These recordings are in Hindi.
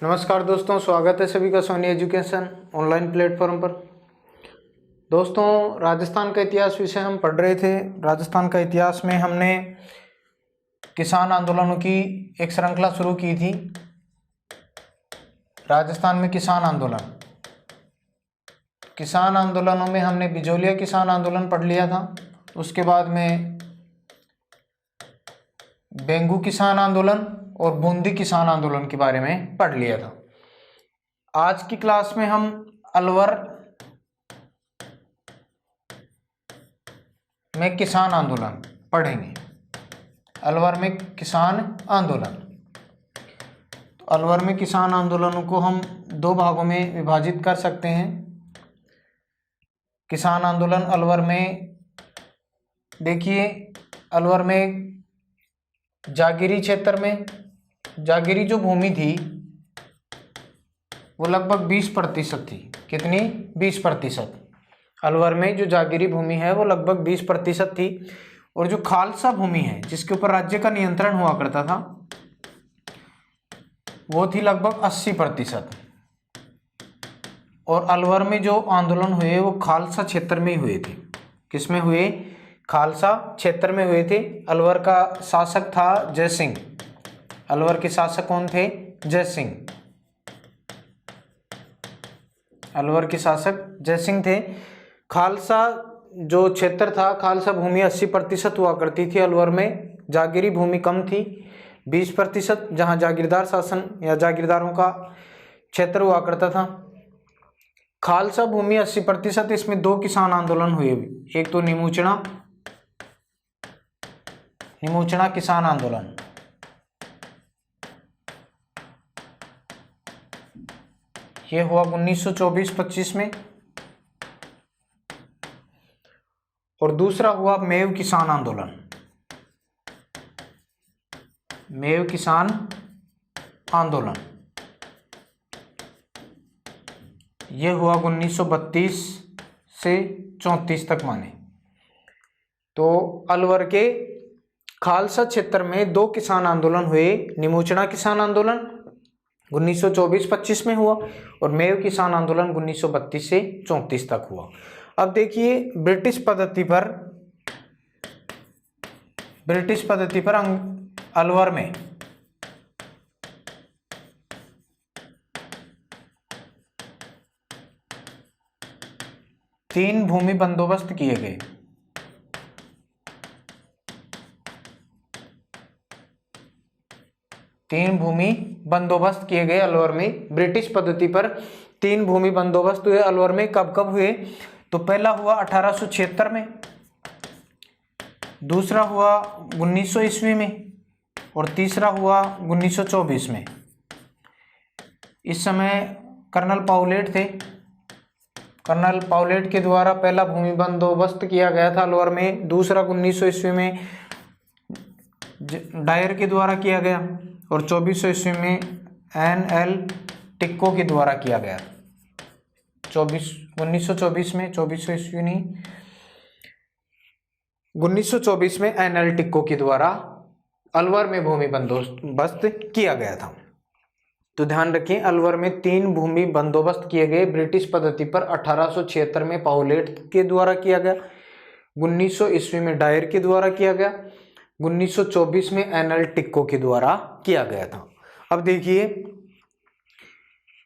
नमस्कार दोस्तों, स्वागत है सभी का सोनी एजुकेशन ऑनलाइन प्लेटफॉर्म पर। दोस्तों, राजस्थान का इतिहास विषय हम पढ़ रहे थे। राजस्थान का इतिहास में हमने किसान आंदोलनों की एक श्रृंखला शुरू की थी। राजस्थान में किसान आंदोलनों में हमने बिजोलिया किसान आंदोलन पढ़ लिया था। उसके बाद में बेंगू किसान आंदोलन और बूंदी किसान आंदोलन के बारे में पढ़ लिया था। आज की क्लास में हम अलवर में किसान आंदोलन पढ़ेंगे। अलवर में किसान आंदोलन, तो अलवर में किसान आंदोलनों को हम दो भागों में विभाजित कर सकते हैं। किसान आंदोलन अलवर में देखिए, अलवर में जागीरी क्षेत्र में जागीरी जो भूमि थी वो लगभग 20% थी। कितनी? 20%। अलवर में जो जागीरी भूमि है वो लगभग 20% थी। और जो खालसा भूमि है जिसके ऊपर राज्य का नियंत्रण हुआ करता था वो थी लगभग 80%। और अलवर में जो आंदोलन हुए वो खालसा क्षेत्र में ही हुए थे। किसमें हुए? खालसा क्षेत्र में हुए थे। अलवर का शासक था जय सिंह। अलवर के शासक कौन थे? जय सिंह। अलवर के शासक जय सिंह थे। खालसा जो क्षेत्र था, खालसा भूमि 80% हुआ करती थी। अलवर में जागीरी भूमि कम थी, 20%, जहां जागीरदार शासन या जागीरदारों का क्षेत्र हुआ करता था। खालसा भूमि 80%। इसमें दो किसान आंदोलन हुए। एक तो निमोचना किसान आंदोलन, ये हुआ 1924-25 में। और दूसरा हुआ मेव किसान आंदोलन। मेव किसान आंदोलन ये हुआ 1932 से 34 तक माने। तो अलवर के खालसा क्षेत्र में दो किसान आंदोलन हुए। निमोचना किसान आंदोलन 1924-25 में हुआ और मेव किसान आंदोलन 1932 से 34 तक हुआ। अब देखिए, ब्रिटिश पद्धति पर अलवर में तीन भूमि बंदोबस्त किए गए। अलवर में ब्रिटिश पद्धति पर तीन भूमि बंदोबस्त हुए। अलवर में कब कब हुए? तो पहला हुआ 1876 में, दूसरा हुआ 1900 ईस्वी में और तीसरा हुआ 1924 में। इस समय कर्नल पाउलेट थे। कर्नल पाउलेट के द्वारा पहला भूमि बंदोबस्त किया गया था अलवर में। दूसरा 1900 ईस्वी में डायर के द्वारा किया गया और 2400 ईस्वी में NL टिक्को के द्वारा किया गया। 1924 में, 2400 ईस्वी नहीं, 1924 में NL टिक्को के द्वारा अलवर में भूमि बंदोबस्त किया गया था। तो ध्यान रखें, अलवर में तीन भूमि बंदोबस्त किए गए ब्रिटिश पद्धति पर। 1876 में पाउलेट के द्वारा किया गया, 1900 ईस्वी में डायर के द्वारा किया गया, 1924 में NL टिक्को के द्वारा किया गया था। अब देखिए,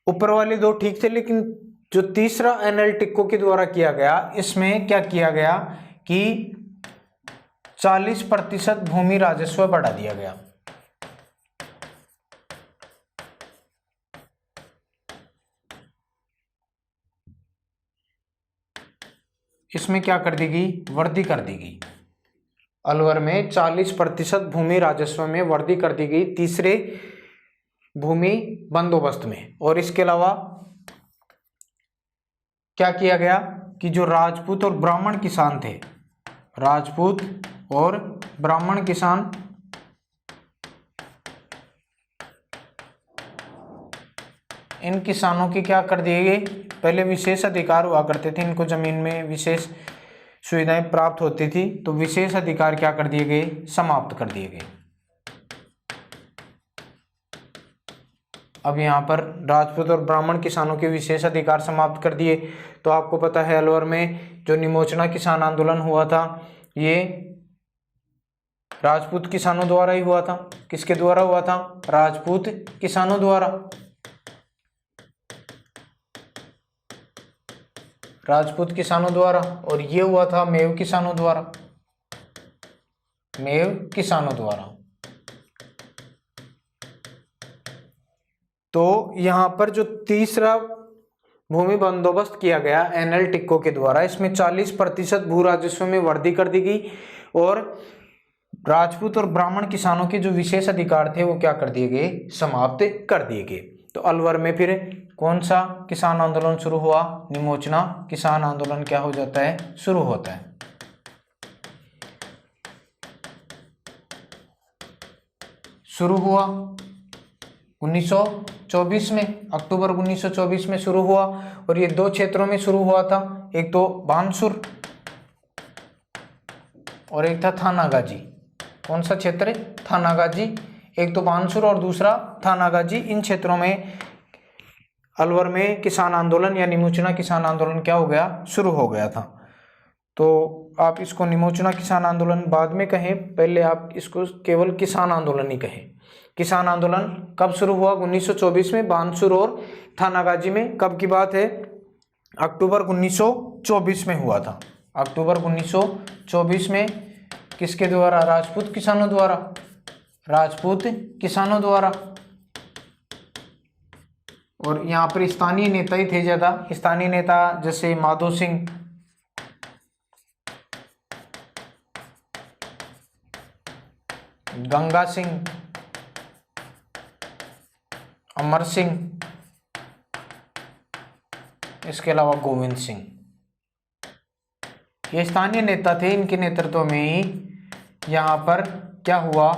ऊपर वाले दो ठीक थे, लेकिन जो तीसरा NL टिक्को के द्वारा किया गया, इसमें क्या किया गया कि 40% भूमि राजस्व बढ़ा दिया गया। इसमें क्या कर दी गई? वृद्धि कर दी गई। अलवर में 40% भूमि राजस्व में वृद्धि कर दी गई तीसरे भूमि बंदोबस्त में। और इसके अलावा क्या किया गया कि जो राजपूत और ब्राह्मण किसान थे, राजपूत और ब्राह्मण किसान, इन किसानों के क्या कर दिए गए? पहले विशेष अधिकार हुआ करते थे, इनको जमीन में विशेष सुविधाएं प्राप्त होती थी, तो विशेष अधिकार क्या कर दिए गए? समाप्त कर दिए गए। अब यहाँ पर राजपूत और ब्राह्मण किसानों के विशेष अधिकार समाप्त कर दिए। तो आपको पता है अलवर में जो निमोचना किसान आंदोलन हुआ था ये राजपूत किसानों द्वारा ही हुआ था। किसके द्वारा हुआ था? राजपूत किसानों द्वारा। राजपूत किसानों द्वारा। और ये हुआ था मेव किसानों द्वारा। मेव किसानों द्वारा। तो यहां पर जो तीसरा भूमि बंदोबस्त किया गया एनएल टिक्को के द्वारा, इसमें 40% भू राजस्व में वृद्धि कर दी गई और राजपूत और ब्राह्मण किसानों के जो विशेष अधिकार थे वो क्या कर दिए गए? समाप्त कर दिए गए। तो अलवर में फिर कौन सा किसान आंदोलन शुरू हुआ? निमोचना किसान आंदोलन क्या हो जाता है? शुरू होता है। शुरू हुआ 1924 में, अक्टूबर 1924 में शुरू हुआ और ये दो क्षेत्रों में शुरू हुआ था। एक तो बानसूर और एक था थानागाजी। कौन सा क्षेत्र है? थानागाजी। एक तो बानसूर और दूसरा थानागाजी। इन क्षेत्रों में अलवर में किसान आंदोलन या निमोचना किसान आंदोलन क्या हो गया? शुरू हो गया था। तो आप इसको निमोचना किसान आंदोलन बाद में कहें, पहले आप इसको केवल किसान आंदोलन ही कहें। किसान आंदोलन कब शुरू हुआ? 1924 में बानसूर और थानागाजी में। कब की बात है? अक्टूबर 1924 में हुआ था। अक्टूबर 1924 में किसके द्वारा? राजपूत किसानों द्वारा। राजपूत किसानों द्वारा। और यहाँ पर स्थानीय नेता ही थे ज्यादा। स्थानीय नेता जैसे माधो सिंह, गंगा सिंह, अमर सिंह, इसके अलावा गोविंद सिंह, ये स्थानीय नेता थे। इनके नेतृत्व में ही यहाँ पर क्या हुआ?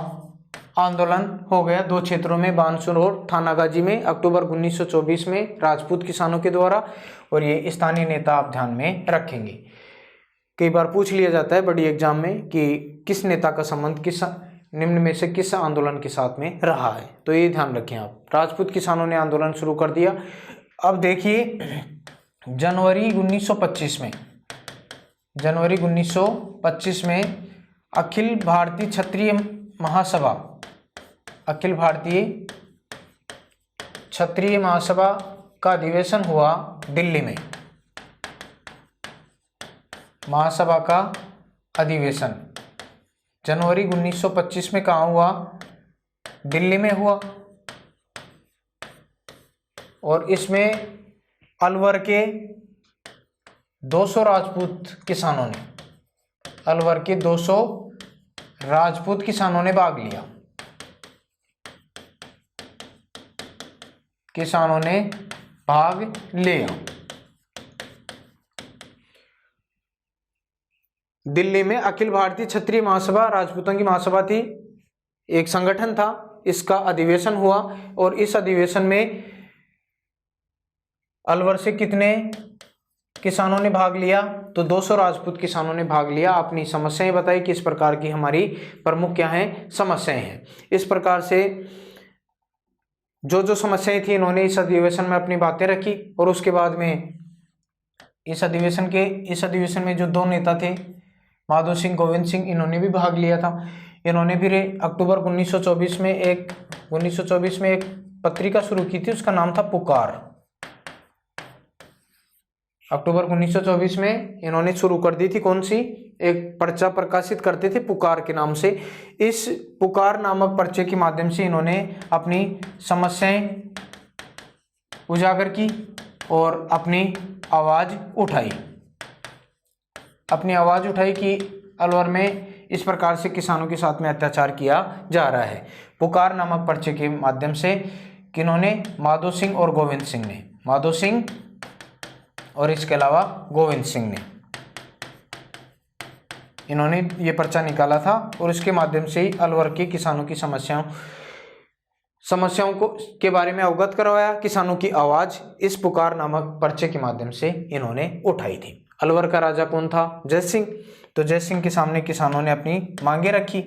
आंदोलन हो गया दो क्षेत्रों में, बानसूर और थानागाजी में, अक्टूबर 1924 में राजपूत किसानों के द्वारा। और ये स्थानीय नेता आप ध्यान में रखेंगे। कई बार पूछ लिया जाता है बड़ी एग्जाम में कि किस नेता का संबंध किस निम्न में से किस आंदोलन के साथ में रहा है, तो ये ध्यान रखें आप। राजपूत किसानों ने आंदोलन शुरू कर दिया। अब देखिए जनवरी 1925 में, जनवरी 1925 में अखिल भारतीय क्षत्रिय महासभा, अखिल भारतीय क्षत्रिय महासभा का अधिवेशन हुआ दिल्ली में। महासभा का अधिवेशन जनवरी 1925 में कहाँ हुआ? दिल्ली में हुआ। और इसमें अलवर के 200 राजपूत किसानों ने, अलवर के 200 राजपूत किसानों ने भाग लिया। किसानों ने भाग लिया। दिल्ली में अखिल भारतीय क्षत्रिय महासभा, राजपूतों की महासभा थी, एक संगठन था, इसका अधिवेशन हुआ। और इस अधिवेशन में अलवर से कितने किसानों ने भाग लिया? तो 200 राजपूत किसानों ने भाग लिया। अपनी समस्याएं बताई कि इस प्रकार की हमारी प्रमुख क्या हैं? समस्याएं हैं। इस प्रकार से जो जो समस्याएं थी इन्होंने इस अधिवेशन में अपनी बातें रखी। और उसके बाद में इस अधिवेशन में जो दो नेता थे माधो सिंह, गोविंद सिंह, इन्होंने भी भाग लिया था। इन्होंने फिर अक्टूबर 1924 में एक पत्रिका शुरू की थी, उसका नाम था पुकार। अक्टूबर 1924 में इन्होंने शुरू कर दी थी कौन सी? एक पर्चा प्रकाशित करते थे पुकार के नाम से। इस पुकार नामक पर्चे के माध्यम से इन्होंने अपनी समस्याएं उजागर की और अपनी आवाज उठाई। अपनी आवाज उठाई कि अलवर में इस प्रकार से किसानों के साथ में अत्याचार किया जा रहा है। पुकार नामक पर्चे के माध्यम से किन्होंने? माधो सिंह और गोविंद सिंह ने, माधो सिंह और इसके अलावा गोविंद सिंह ने, इन्होंने ये पर्चा निकाला था। और इसके माध्यम से ही अलवर के किसानों की समस्याओं को के बारे में अवगत करवाया। किसानों की आवाज इस पुकार नामक पर्चे के माध्यम से इन्होंने उठाई थी। अलवर का राजा कौन था? जय सिंह। तो जय सिंह के सामने किसानों ने अपनी मांगे रखी।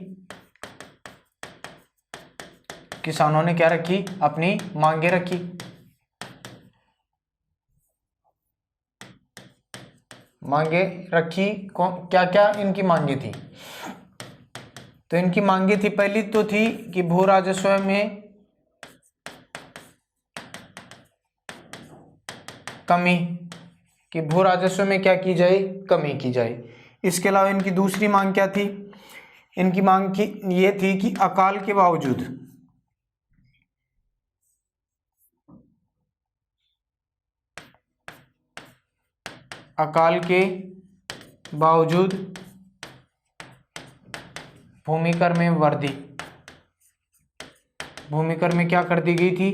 किसानों ने क्या रखी, अपनी मांगे रखी। मांगे रखी, क्या क्या इनकी मांगे थी? तो इनकी मांगे थी, पहली तो थी कि भू राजस्व में कमी, कि भू राजस्व में क्या की जाए, कमी की जाए। इसके अलावा इनकी दूसरी मांग क्या थी? इनकी मांग की ये थी कि अकाल के बावजूद, अकाल के बावजूद भूमि कर में वृद्धि, भूमि कर में क्या कर दी गई थी,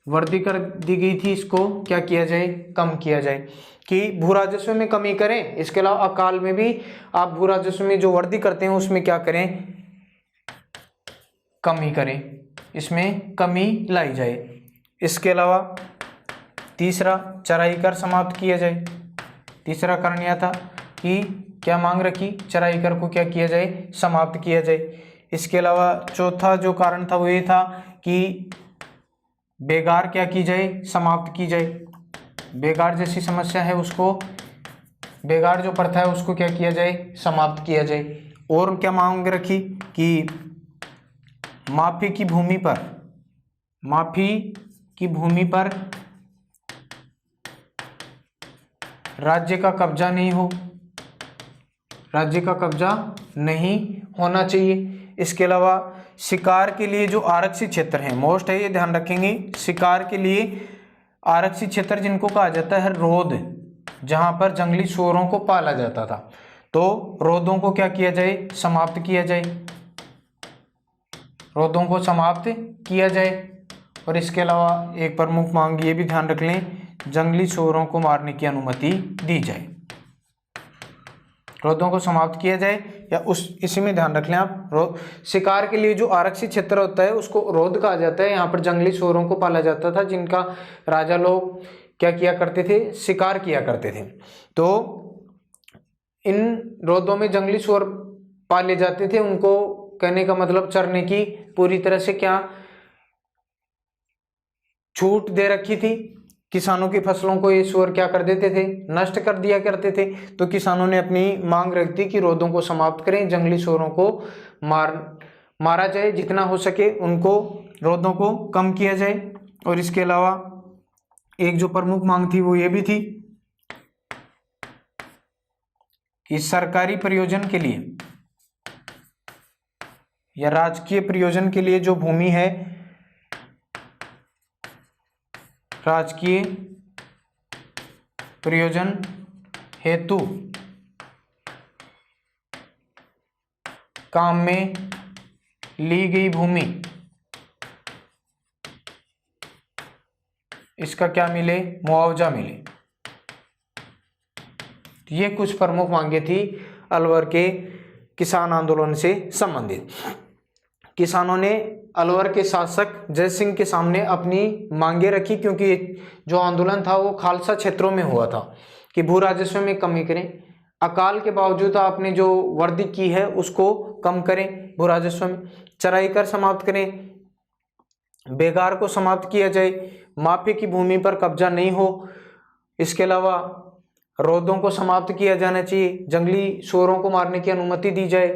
वृद्धि कर दी गई थी। इसको क्या किया जाए, कम किया जाए, कि भू राजस्व में कमी करें। इसके अलावा अकाल में भी आप भू राजस्व में जो वृद्धि करते हैं उसमें क्या करें, कमी करें, इसमें कमी लाई जाए। इसके अलावा तीसरा, चराई कर समाप्त किया जाए। तीसरा कारण यह था कि क्या मांग रखी, चराई कर को क्या किया जाए, समाप्त किया जाए। इसके अलावा चौथा जो कारण था वो ये था कि बेगार क्या की जाए, समाप्त की जाए। बेगार जैसी समस्या है उसको, बेगार जो प्रथा है उसको क्या किया जाए, समाप्त किया जाए। और क्या मांग रखी कि माफी की भूमि पर, माफी की भूमि पर राज्य का कब्जा नहीं हो, राज्य का कब्जा नहीं होना चाहिए। इसके अलावा शिकार के लिए जो आरक्षित क्षेत्र है, मोस्ट है ये ध्यान रखेंगे, शिकार के लिए आरक्षित क्षेत्र जिनको कहा जाता है रोध, जहां पर जंगली सूअरों को पाला जाता था, तो रोधों को क्या किया जाए, समाप्त किया जाए, रोधों को समाप्त किया जाए। और इसके अलावा एक प्रमुख मांग ये भी ध्यान रख लें, जंगली सूअरों को मारने की अनुमति दी जाए, रोधों को समाप्त किया जाए। या इसी में ध्यान रख लें आप, शिकार के लिए जो आरक्षित क्षेत्र होता है उसको रोध कहा जाता है। यहाँ पर जंगली सूअरों को पाला जाता था, जिनका राजा लोग क्या किया करते थे, शिकार किया करते थे। तो इन रोधों में जंगली सूअर पाले जाते थे, उनको कहने का मतलब चरने की पूरी तरह से क्या छूट दे रखी थी। किसानों की फसलों को ये सूअर क्या कर देते थे, नष्ट कर दिया करते थे। तो किसानों ने अपनी मांग रख दी कि रोधों को समाप्त करें, जंगली सूअरों को मारा जाए, जितना हो सके उनको, रोधों को कम किया जाए। और इसके अलावा एक जो प्रमुख मांग थी वो ये भी थी कि सरकारी प्रयोजन के लिए या राजकीय प्रयोजन के लिए जो भूमि है, राजकीय प्रयोजन हेतु काम में ली गई भूमि, इसका क्या मिले, मुआवजा मिले। ये कुछ प्रमुख मांगे थी अलवर के किसान आंदोलन से संबंधित। किसानों ने अलवर के शासक जय सिंह के सामने अपनी मांगे रखी, क्योंकि जो आंदोलन था वो खालसा क्षेत्रों में हुआ था कि भू राजस्व में कमी करें, अकाल के बावजूद आपने जो वृद्धि की है उसको कम करें, भू राजस्व में चराई कर समाप्त करें, बेगार को समाप्त किया जाए, माफी की भूमि पर कब्जा नहीं हो, इसके अलावा रोधों को समाप्त किया जाना चाहिए, जंगली सूअरों को मारने की अनुमति दी जाए,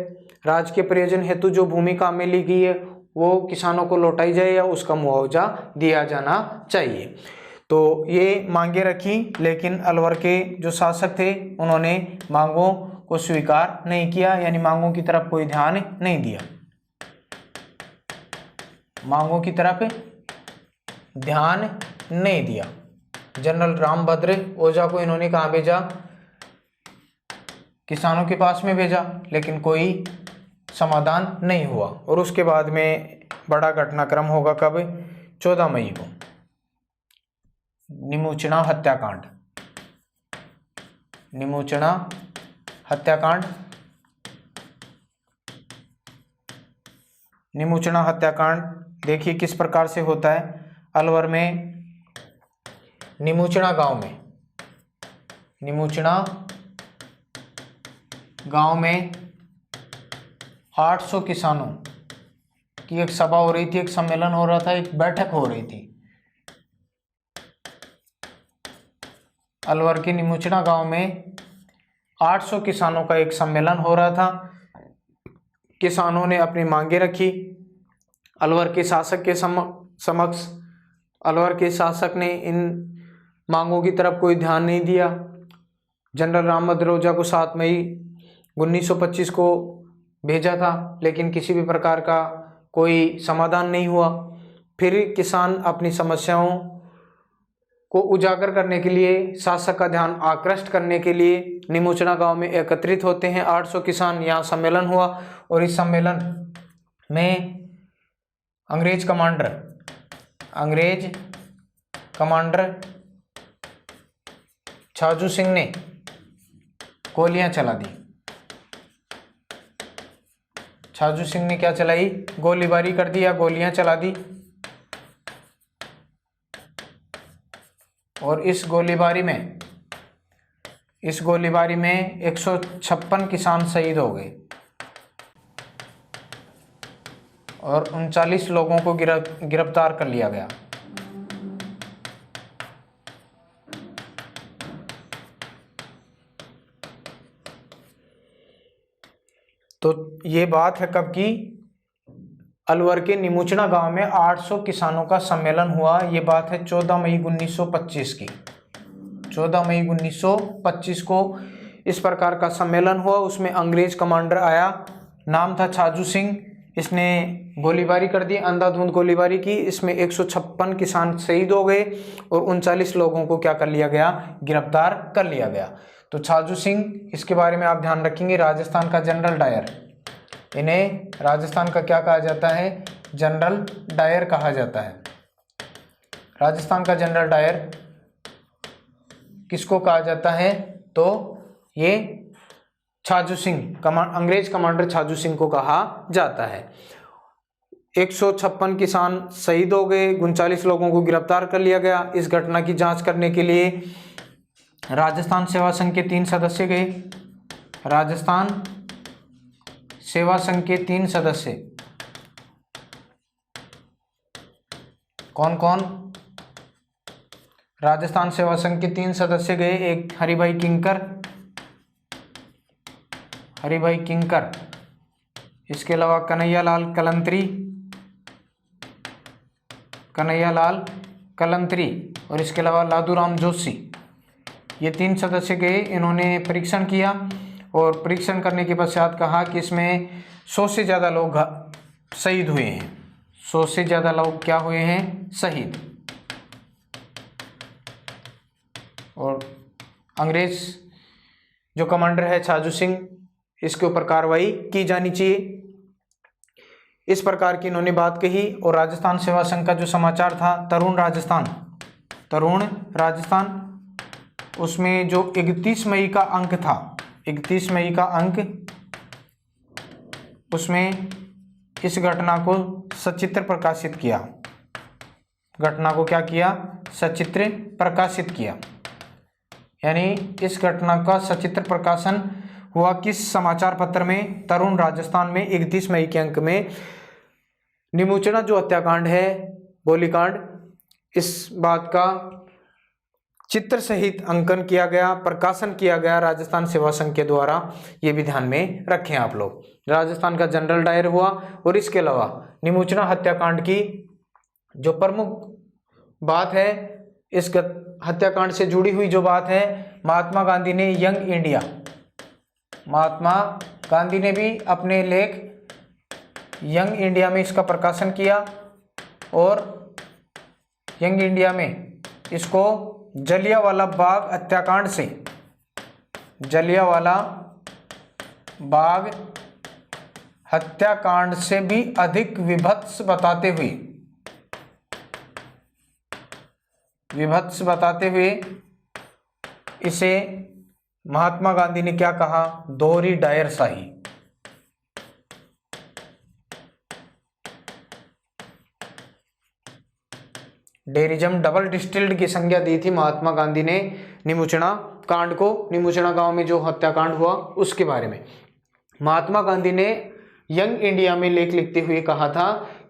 राजकीय प्रयोजन हेतु जो भूमि काम में ली गई है वो किसानों को लौटाई जाए या उसका मुआवजा दिया जाना चाहिए। तो ये मांगे रखी, लेकिन अलवर के जो शासक थे उन्होंने मांगों को स्वीकार नहीं किया, यानी मांगों की तरफ कोई ध्यान नहीं दिया, मांगों की तरफ ध्यान नहीं दिया। जनरल रामभद्र ओझा को इन्होंने कहाँ भेजा, किसानों के पास में भेजा, लेकिन कोई समाधान नहीं हुआ। और उसके बाद में बड़ा घटनाक्रम होगा कब, 14 मई को, निमोचना हत्याकांड। निमोचना हत्याकांड, निमोचना हत्याकांड देखिए किस प्रकार से होता है। अलवर में निमोचना गांव में, निमोचना गांव में 800 किसानों की एक सभा हो रही थी, एक सम्मेलन हो रहा था, एक बैठक हो रही थी। अलवर के निमुचना गांव में 800 किसानों का एक सम्मेलन हो रहा था। किसानों ने अपनी मांगे रखी अलवर के शासक के समक्ष। अलवर के शासक ने इन मांगों की तरफ कोई ध्यान नहीं दिया। जनरल राम भद्रोजा को 7 मई 1925 को भेजा था, लेकिन किसी भी प्रकार का कोई समाधान नहीं हुआ। फिर किसान अपनी समस्याओं को उजागर करने के लिए, शासक का ध्यान आकृष्ट करने के लिए निमुचना गांव में एकत्रित होते हैं। 800 किसान, यहाँ सम्मेलन हुआ और इस सम्मेलन में अंग्रेज कमांडर छाजू सिंह ने गोलियां चला दी। छाजू सिंह ने क्या चलाई? गोलीबारी कर दी या गोलियां चला दी। और इस गोलीबारी में 156 किसान शहीद हो गए और 39 लोगों को गिरफ्तार कर लिया गया। तो ये बात है कब की? अलवर के निमुचना गांव में 800 किसानों का सम्मेलन हुआ। ये बात है 14 मई 1925 की। 14 मई 1925 को इस प्रकार का सम्मेलन हुआ। उसमें अंग्रेज कमांडर आया, नाम था छाजू सिंह। इसने गोलीबारी कर दी, अंधाधुंध गोलीबारी की। इसमें 156 किसान शहीद हो गए और 39 लोगों को क्या कर लिया गया? गिरफ्तार कर लिया गया। तो छाजू सिंह, इसके बारे में आप ध्यान रखेंगे, राजस्थान का जनरल डायर। इन्हें राजस्थान का क्या कहा जाता है? जनरल डायर कहा जाता है। राजस्थान का जनरल डायर किसको कहा जाता है? तो ये छाजू सिंह, अंग्रेज कमांडर छाजू सिंह को कहा जाता है। 156 किसान शहीद हो गए, 39 लोगों को गिरफ्तार कर लिया गया। इस घटना की जांच करने के लिए राजस्थान सेवा संघ के 3 सदस्य गए। राजस्थान सेवा संघ के 3 सदस्य कौन कौन? राजस्थान सेवा संघ के 3 सदस्य गए। एक हरिभाई किंकर, इसके अलावा कन्हैयालाल कलंत्री और इसके अलावा लादूराम जोशी। ये 3 सदस्य गए। इन्होंने परीक्षण किया और परीक्षण करने के पश्चात कहा कि इसमें 100 से ज़्यादा लोग शहीद हुए हैं। 100 से ज़्यादा लोग क्या हुए हैं? शहीद। और अंग्रेज जो कमांडर है छाजू सिंह, इसके ऊपर कार्रवाई की जानी चाहिए, इस प्रकार की इन्होंने बात कही। और राजस्थान सेवा संघ का जो समाचार था, तरुण राजस्थान, उसमें जो 31 मई का अंक था, 31 मई का अंक, उसमें इस घटना को सचित्र प्रकाशित किया। घटना को क्या किया? सचित्र प्रकाशित किया। यानी इस घटना का सचित्र प्रकाशन हुआ किस समाचार पत्र में? तरुण राजस्थान में 31 मई के अंक में निमुचना जो हत्याकांड है, गोलीकांड, इस बात का चित्र सहित अंकन किया गया, प्रकाशन किया गया राजस्थान सेवा संघ के द्वारा। ये भी ध्यान में रखें आप लोग। राजस्थान का जनरल डायर हुआ और इसके अलावा निमुचना हत्याकांड की जो प्रमुख बात है, इस हत्याकांड से जुड़ी हुई जो बात है, महात्मा गांधी ने महात्मा गांधी ने भी अपने लेख यंग इंडिया में इसका प्रकाशन किया और यंग इंडिया में इसको जलियांवाला बाग हत्याकांड से, जलियांवाला बाग हत्याकांड से भी अधिक विभत्स बताते हुए इसे महात्मा गांधी ने क्या कहा? दोहरी डायरशाही। डेरिज्म, डबल डिस्टिल्ड की संज्ञा दी थी महात्मा गांधी ने निमुचना कांड को, निमुचना गांव में जो हत्याकांड हुआ उसके बारे में। महात्मा गांधी ने यंग इंडिया में लेख लिखते हुए कहा था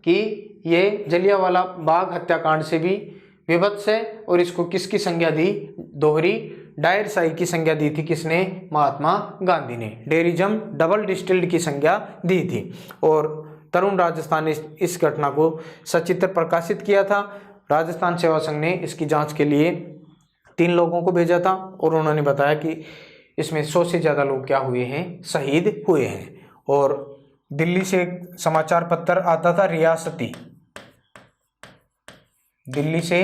कि ये जलियांवाला बाग हत्याकांड से भी विभत्स है और इसको किसकी संज्ञा दी, दोहरी डायर शाही की संज्ञा दी थी किसने, महात्मा गांधी ने। डेरिज्म डबल डिस्टिल्ड की संज्ञा दी थी और तरुण राजस्थान ने इस घटना को सचित्र प्रकाशित किया था। राजस्थान सेवा संघ ने इसकी जांच के लिए 3 लोगों को भेजा था और उन्होंने बताया कि इसमें 100 से ज़्यादा लोग क्या हुए हैं, शहीद हुए हैं। और दिल्ली से एक समाचार पत्र आता था रियासती, दिल्ली से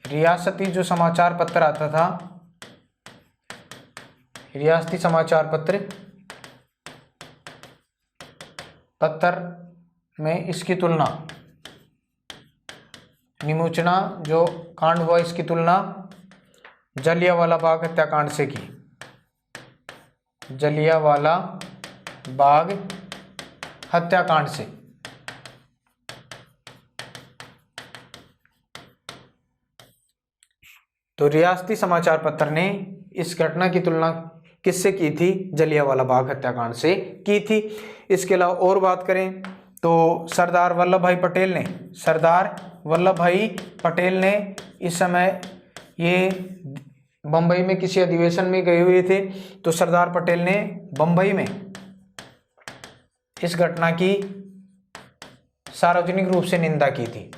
रियासती जो समाचार पत्र आता था, रियासती समाचार पत्र में इसकी तुलना, निमोचना जो कांड हुआ इसकी तुलना जलियांवाला बाग हत्याकांड से की, जलियांवाला बाग हत्याकांड से। तो रियासती समाचार पत्र ने इस घटना की तुलना किससे की थी, जलियांवाला बाग हत्याकांड से की थी। इसके अलावा और बात करें तो सरदार वल्लभ भाई पटेल ने, सरदार वल्लभ भाई पटेल ने इस समय ये बम्बई में किसी अधिवेशन में गए हुए थे, तो सरदार पटेल ने बम्बई में इस घटना की सार्वजनिक रूप से निंदा की थी,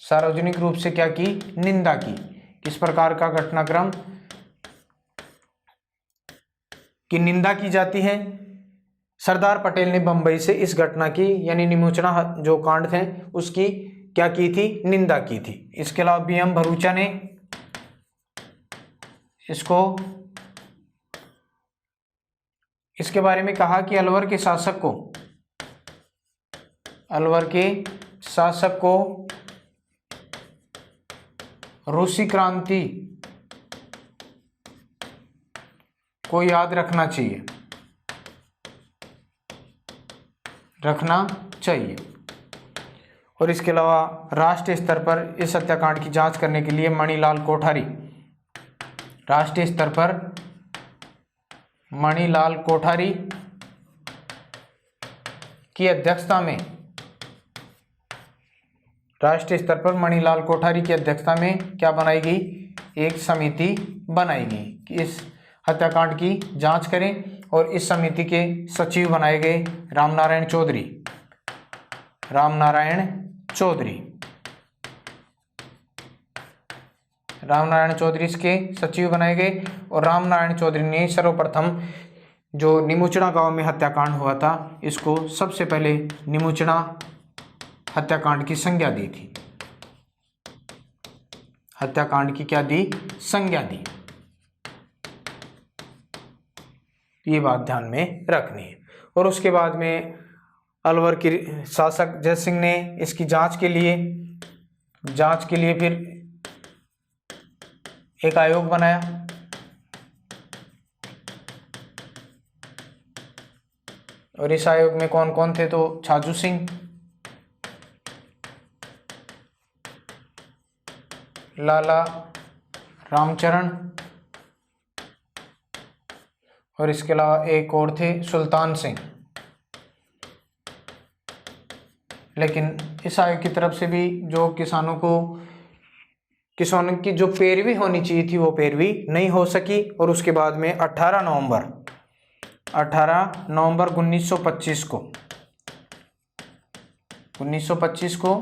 सार्वजनिक रूप से क्या की, निंदा की। किस प्रकार का घटनाक्रम की निंदा की जाती है, सरदार पटेल ने बंबई से इस घटना की यानी निमोचना जो कांड थे उसकी क्या की थी, निंदा की थी। इसके अलावा BM भरूचा ने इसको इसके बारे में कहा कि अलवर के शासक को रूसी क्रांति को याद रखना चाहिए। और इसके अलावा राष्ट्रीय स्तर पर इस हत्याकांड की जांच करने के लिए मणिलाल कोठारी, राष्ट्रीय स्तर पर मणिलाल कोठारी की अध्यक्षता में, राष्ट्रीय स्तर पर मणिलाल कोठारी की अध्यक्षता में क्या बनाई गई, एक समिति बनाई गई कि इस हत्याकांड की जांच करें। और इस समिति के सचिव बनाए गए रामनारायण चौधरी, रामनारायण चौधरी इसके सचिव बनाए गए। और रामनारायण चौधरी ने सर्वप्रथम जो निमोचना गांव में हत्याकांड हुआ था इसको सबसे पहले निमोचना हत्याकांड की संज्ञा दी थी, हत्याकांड की क्या दी, संज्ञा दी। ये बात ध्यान में रखनी है। और उसके बाद में अलवर के शासक जय सिंह ने इसकी जांच के लिए फिर एक आयोग बनाया। और इस आयोग में कौन कौन थे, तो छाजू सिंह, लाला रामचरण और इसके अलावा एक और थे सुल्तान सिंह। लेकिन इस आयोग की तरफ से भी जो किसानों की जो पैरवी होनी चाहिए थी वो पैरवी नहीं हो सकी। और उसके बाद में 18 नवंबर 1925 को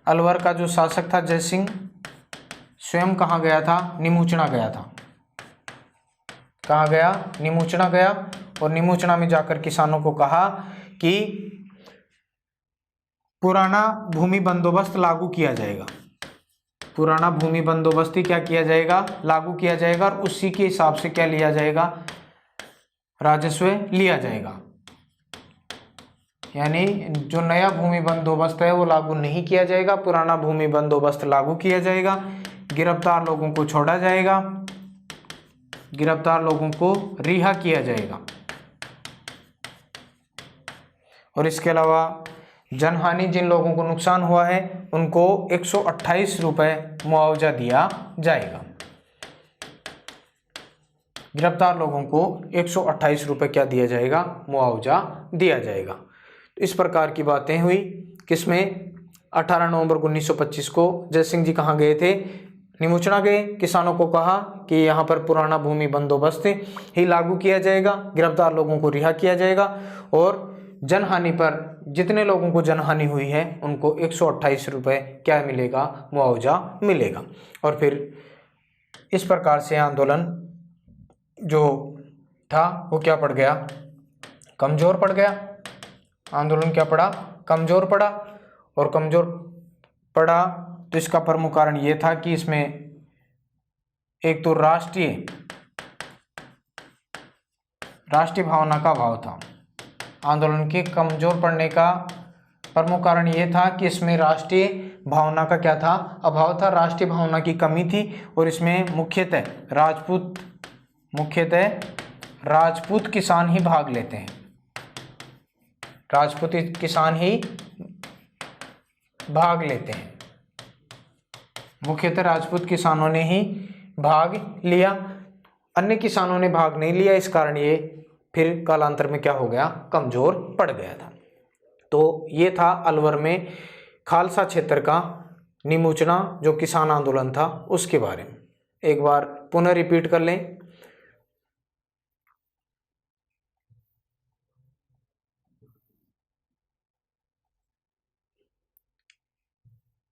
अलवर का जो शासक था जय सिंह स्वयं कहाँ गया था, निमोचना गया था। कहाँ गया, निमोचना गया। और निमोचना में जाकर किसानों को कहा कि पुराना भूमि बंदोबस्त लागू किया जाएगा, पुराना भूमि बंदोबस्त क्या किया जाएगा, लागू किया जाएगा। और उसी के हिसाब से क्या लिया जाएगा, राजस्व लिया जाएगा। यानी जो नया भूमि बंदोबस्त है वो लागू नहीं किया जाएगा, पुराना भूमि बंदोबस्त लागू किया जाएगा। गिरफ्तार लोगों को छोड़ा जाएगा, गिरफ्तार लोगों को रिहा किया जाएगा। और इसके अलावा जनहानि जिन लोगों को नुकसान हुआ है उनको 128 रुपये मुआवजा दिया जाएगा। गिरफ्तार लोगों को 128 रुपये क्या दिया जाएगा, मुआवजा दिया जाएगा। इस प्रकार की बातें हुई। किसमें? 18 नवंबर 1925 को जय सिंह जी कहाँ गए थे? निमुचना गए। किसानों को कहा कि यहाँ पर पुराना भूमि बंदोबस्त ही लागू किया जाएगा, गिरफ्तार लोगों को रिहा किया जाएगा और जनहानि पर जितने लोगों को जनहानि हुई है उनको 128 रुपये क्या मिलेगा? मुआवजा मिलेगा। और फिर इस प्रकार से आंदोलन जो था वो क्या पड़ गया? कमज़ोर पड़ गया। आंदोलन क्या पड़ा? कमज़ोर पड़ा। और कमज़ोर पड़ा तो इसका प्रमुख कारण ये था कि इसमें एक तो राष्ट्रीय भावना का अभाव था। आंदोलन के कमज़ोर पड़ने का प्रमुख कारण ये था कि इसमें राष्ट्रीय भावना का क्या था? अभाव था। राष्ट्रीय भावना की कमी थी और इसमें मुख्यतः राजपूत किसान ही भाग लेते हैं। राजपूत किसान ही भाग लेते हैं। मुख्यतः राजपूत किसानों ने ही भाग लिया, अन्य किसानों ने भाग नहीं लिया। इस कारण ये फिर कालांतर में क्या हो गया? कमज़ोर पड़ गया था। तो ये था अलवर में खालसा क्षेत्र का निमुचना जो किसान आंदोलन था उसके बारे में। एक बार पुनः रिपीट कर लें।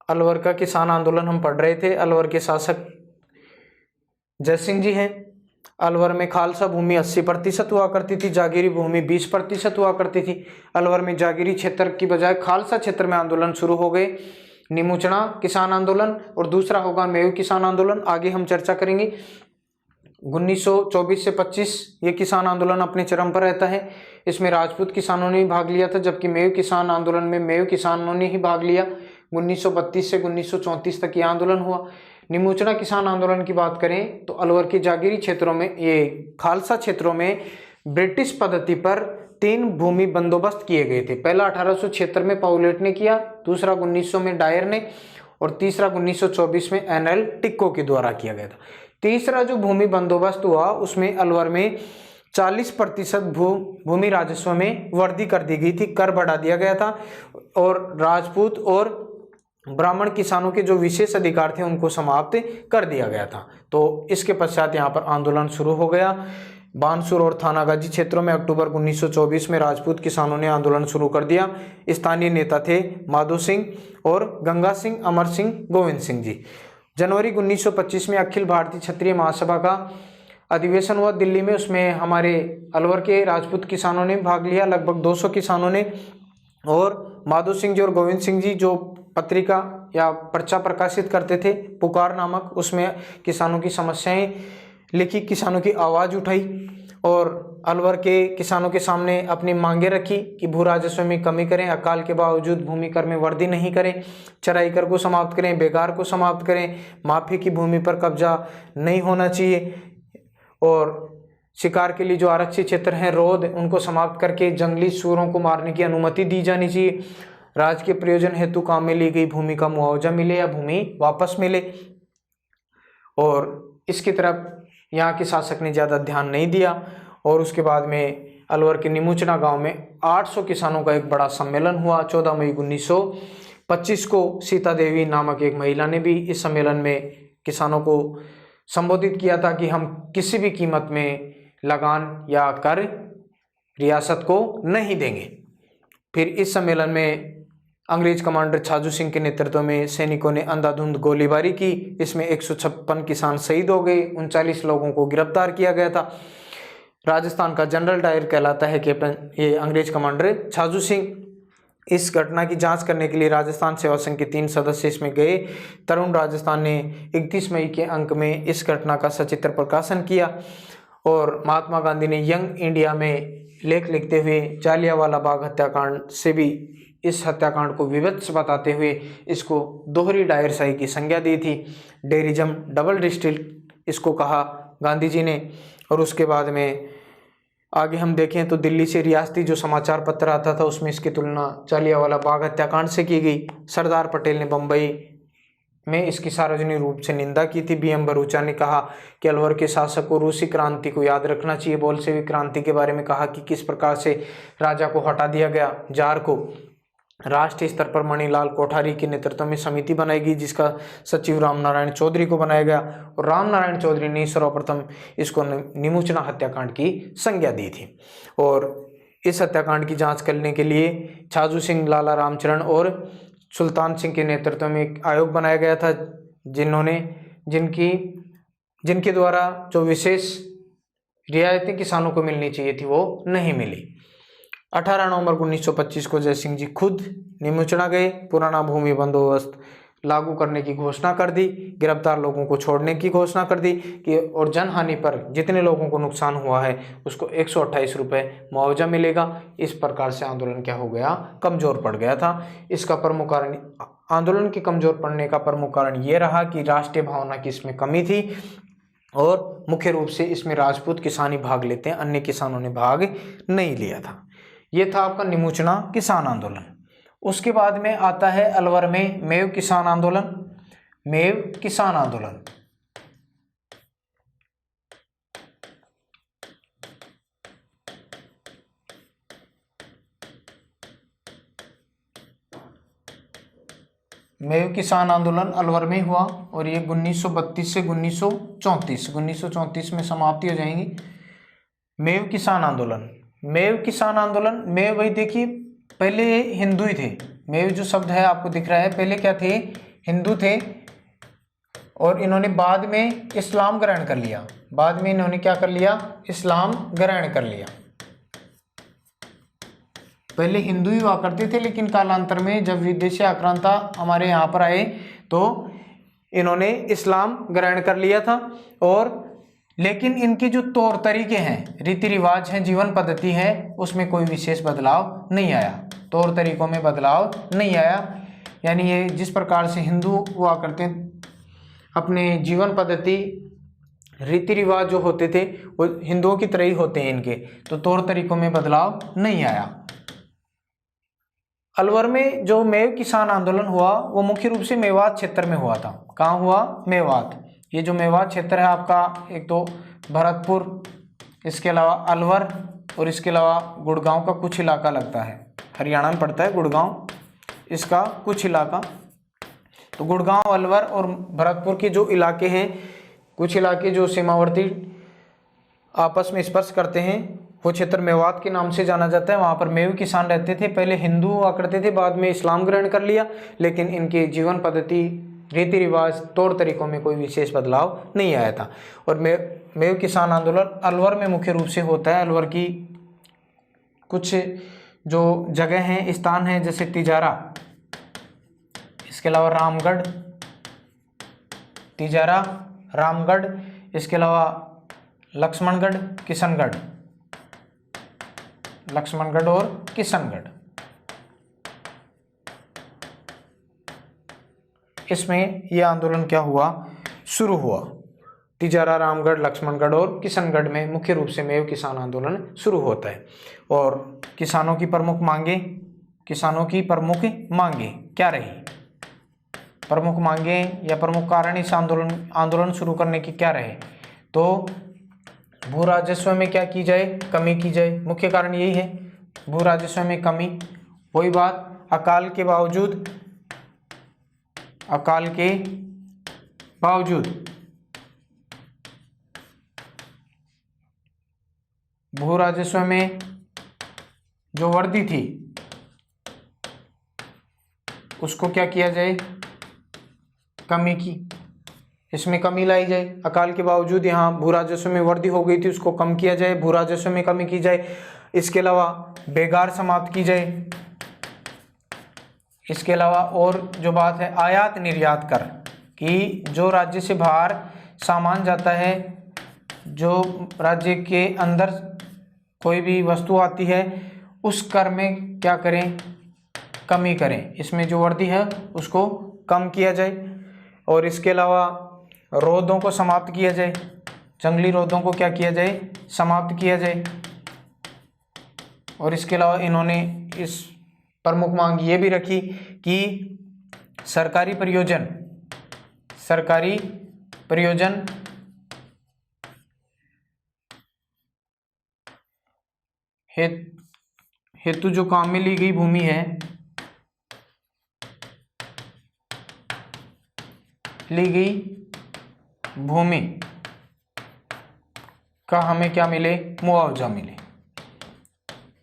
अलवर का किसान आंदोलन हम पढ़ रहे थे। अलवर के शासक जय सिंह जी हैं। अलवर में खालसा भूमि 80% हुआ करती थी, जागीरी भूमि 20% हुआ करती थी। अलवर में जागीरी क्षेत्र की बजाय खालसा क्षेत्र में आंदोलन शुरू हो गए। निमुचना किसान आंदोलन और दूसरा होगा मेव किसान आंदोलन। आगे हम चर्चा करेंगे। 1924 से 25 ये किसान आंदोलन अपने चरम पर रहता है। इसमें राजपूत किसानों ने भाग लिया था, जबकि मेव किसान आंदोलन में मेव किसानों ने ही भाग लिया। 1932 से 1934 तक ये आंदोलन हुआ। निमुचना किसान आंदोलन की बात करें तो अलवर के जागीरी क्षेत्रों में, ये खालसा क्षेत्रों में ब्रिटिश पद्धति पर 3 भूमि बंदोबस्त किए गए थे। पहला 1876 में पाउलेट ने किया, दूसरा 1900 में डायर ने और तीसरा 1924 में NL टिक्को के द्वारा किया गया था। तीसरा जो भूमि बंदोबस्त हुआ उसमें अलवर में 40% भूमि राजस्व में वृद्धि कर दी गई थी, कर बढ़ा दिया गया था और राजपूत और ब्राह्मण किसानों के जो विशेष अधिकार थे उनको समाप्त कर दिया गया था। तो इसके पश्चात यहाँ पर आंदोलन शुरू हो गया। बानसूर और थानागाजी क्षेत्रों में अक्टूबर 1924 में राजपूत किसानों ने आंदोलन शुरू कर दिया। स्थानीय नेता थे माधो सिंह और गंगा सिंह, अमर सिंह, गोविंद सिंह जी। जनवरी 1925 में अखिल भारतीय क्षत्रिय महासभा का अधिवेशन हुआ दिल्ली में। उसमें हमारे अलवर के राजपूत किसानों ने भाग लिया, लगभग 200 किसानों ने। और माधो सिंह जी और गोविंद सिंह जी जो पत्रिका या पर्चा प्रकाशित करते थे पुकार नामक, उसमें किसानों की समस्याएं लिखी, किसानों की आवाज़ उठाई और अलवर के किसानों के सामने अपनी मांगे रखी कि भू राजस्व में कमी करें, अकाल के बावजूद भूमि कर में वृद्धि नहीं करें, चराई कर को समाप्त करें, बेगार को समाप्त करें, माफी की भूमि पर कब्जा नहीं होना चाहिए और शिकार के लिए जो आरक्षित क्षेत्र हैं रोध उनको समाप्त करके जंगली सूरों को मारने की अनुमति दी जानी चाहिए। राज्य के प्रयोजन हेतु काम में ली गई भूमि का मुआवजा मिले या भूमि वापस मिले। और इसकी तरफ यहाँ के शासक ने ज़्यादा ध्यान नहीं दिया। और उसके बाद में अलवर के निमुचना गांव में 800 किसानों का एक बड़ा सम्मेलन हुआ। 14 मई 1925 को सीता देवी नामक एक महिला ने भी इस सम्मेलन में किसानों को संबोधित किया था कि हम किसी भी कीमत में लगान या कर रियासत को नहीं देंगे। फिर इस सम्मेलन में अंग्रेज कमांडर छाजू सिंह के नेतृत्व में सैनिकों ने अंधाधुंध गोलीबारी की। इसमें 156 किसान शहीद हो गए, 39 लोगों को गिरफ्तार किया गया था। राजस्थान का जनरल डायर कहलाता है कैप्टन ये अंग्रेज कमांडर छाजू सिंह। इस घटना की जांच करने के लिए राजस्थान सेवा संघ के 3 सदस्य इसमें गए। तरुण राजस्थान ने 31 मई के अंक में इस घटना का सचित्र प्रकाशन किया और महात्मा गांधी ने यंग इंडिया में लेख लिखते हुए जालियांवाला बाग हत्याकांड से भी इस हत्याकांड को विभत्स बताते हुए इसको दोहरी डायरशाही की संज्ञा दी थी। डेरिज्म, डबल डिस्टिल इसको कहा गांधी जी ने। और उसके बाद में आगे हम देखें तो दिल्ली से रियासती जो समाचार पत्र आता था उसमें इसकी तुलना जालियांवाला बाग हत्याकांड से की गई। सरदार पटेल ने बम्बई में इसकी सार्वजनिक रूप से निंदा की थी। BM भरूचा ने कहा कि अलवर के शासक को रूसी क्रांति को याद रखना चाहिए। बोल्शेविक क्रांति के बारे में कहा कि किस प्रकार से राजा को हटा दिया गया। जार को राष्ट्रीय स्तर पर मणिलाल कोठारी के नेतृत्व में समिति बनाएगी, जिसका सचिव रामनारायण चौधरी को बनाया गया। और रामनारायण चौधरी ने सर्वप्रथम इसको निमुचना हत्याकांड की संज्ञा दी थी। और इस हत्याकांड की जांच करने के लिए छाजू सिंह, लाला रामचरण और सुल्तान सिंह के नेतृत्व में एक आयोग बनाया गया था, जिनके द्वारा जो विशेष रियायतें किसानों को मिलनी चाहिए थी वो नहीं मिली। 18 नवंबर 1925 को जयसिंह जी खुद निमुचना गए, पुराना भूमि बंदोबस्त लागू करने की घोषणा कर दी, गिरफ्तार लोगों को छोड़ने की घोषणा कर दी कि और जनहानि पर जितने लोगों को नुकसान हुआ है उसको 128 रुपये मुआवजा मिलेगा। इस प्रकार से आंदोलन क्या हो गया, कमज़ोर पड़ गया था। इसका प्रमुख कारण, आंदोलन के कमज़ोर पड़ने का प्रमुख कारण ये रहा कि राष्ट्रीय भावना की इसमें कमी थी और मुख्य रूप से इसमें राजपूत किसान ही भाग लेते हैं, अन्य किसानों ने भाग नहीं लिया था। ये था आपका निमुचना किसान आंदोलन। उसके बाद में आता है अलवर में मेव किसान आंदोलन। मेव किसान आंदोलन मेव किसान आंदोलन अलवर में हुआ और ये 1932 से 1934 में समाप्ति हो जाएंगी। मेव किसान आंदोलन, मेव किसान आंदोलन, मेव वही देखिए पहले हिंदू ही थे। मेव जो शब्द है आपको दिख रहा है, पहले क्या थे, हिंदू थे और इन्होंने बाद में इस्लाम ग्रहण कर लिया। बाद में इन्होंने क्या कर लिया, इस्लाम ग्रहण कर लिया। पहले हिंदू ही हुआ करते थे, लेकिन कालांतर में जब विदेशी आक्रांता हमारे यहाँ पर आए तो इन्होंने इस्लाम ग्रहण कर लिया था। और लेकिन इनके जो तौर तरीके हैं, रीति रिवाज हैं, जीवन पद्धति है, उसमें कोई विशेष बदलाव नहीं आया। तौर तरीकों में बदलाव नहीं आया। यानी ये जिस प्रकार से हिंदू हुआ करते हैं, अपने जीवन पद्धति, रीति रिवाज जो होते थे वो हिंदुओं की तरह ही होते हैं इनके, तो तौर तरीकों में बदलाव नहीं आया। अलवर में जो मेव किसान आंदोलन हुआ वो मुख्य रूप से मेवात क्षेत्र में हुआ था। कहाँ हुआ, मेवात। ये जो मेवात क्षेत्र है आपका, एक तो भरतपुर, इसके अलावा अलवर और इसके अलावा गुड़गांव का कुछ इलाका लगता है, हरियाणा में पड़ता है गुड़गांव, इसका कुछ इलाका। तो गुड़गांव, अलवर और भरतपुर के जो इलाके हैं, कुछ इलाके जो सीमावर्ती आपस में स्पर्श करते हैं, वो क्षेत्र मेवात के नाम से जाना जाता है। वहाँ पर मेव किसान रहते थे। पहले हिंदू हुआ करते थे, बाद में इस्लाम ग्रहण कर लिया, लेकिन इनके जीवन पद्धति, रीति रिवाज, तौर तरीकों में कोई विशेष बदलाव नहीं आया था। और मेव किसान आंदोलन अलवर में मुख्य रूप से होता है। अलवर की कुछ जो जगह हैं, स्थान हैं, जैसे तिजारा, इसके अलावा रामगढ़, तिजारा, रामगढ़, इसके अलावा लक्ष्मणगढ़, किशनगढ़, लक्ष्मणगढ़ और किशनगढ़, इसमें यह आंदोलन क्या हुआ, शुरू हुआ। तिजारा, रामगढ़, लक्ष्मणगढ़ और किशनगढ़ में मुख्य रूप से मेव किसान आंदोलन शुरू होता है। और किसानों की प्रमुख मांगे, किसानों की प्रमुख मांगे क्या रही, प्रमुख मांगे या प्रमुख कारण इस आंदोलन शुरू करने की क्या रहे, तो भू राजस्व में क्या की जाए, कमी की जाए। मुख्य कारण यही है, भू राजस्व में कमी। वही बात, अकाल के बावजूद भू राजस्व में जो वर्दी थी उसको क्या किया जाए, कमी की, इसमें कमी लाई जाए। अकाल के बावजूद यहाँ भू राजस्व में वृद्धि हो गई थी, उसको कम किया जाए, भू राजस्व में कमी की जाए। इसके अलावा बेगार समाप्त की जाए। इसके अलावा और जो बात है, आयात निर्यात कर, कि जो राज्य से बाहर सामान जाता है, जो राज्य के अंदर कोई भी वस्तु आती है, उस कर में क्या करें, कमी करें। इसमें जो वृद्धि है उसको कम किया जाए। और इसके अलावा रोधों को समाप्त किया जाए, जंगली रोधों को क्या किया जाए, समाप्त किया जाए। और इसके अलावा इन्होंने इस प्रमुख मांग ये भी रखी कि सरकारी प्रयोजन सरकारी प्रयोजन हेतु जो काम में ली गई भूमि है, ली गई भूमि का हमें क्या मिले, मुआवजा मिले।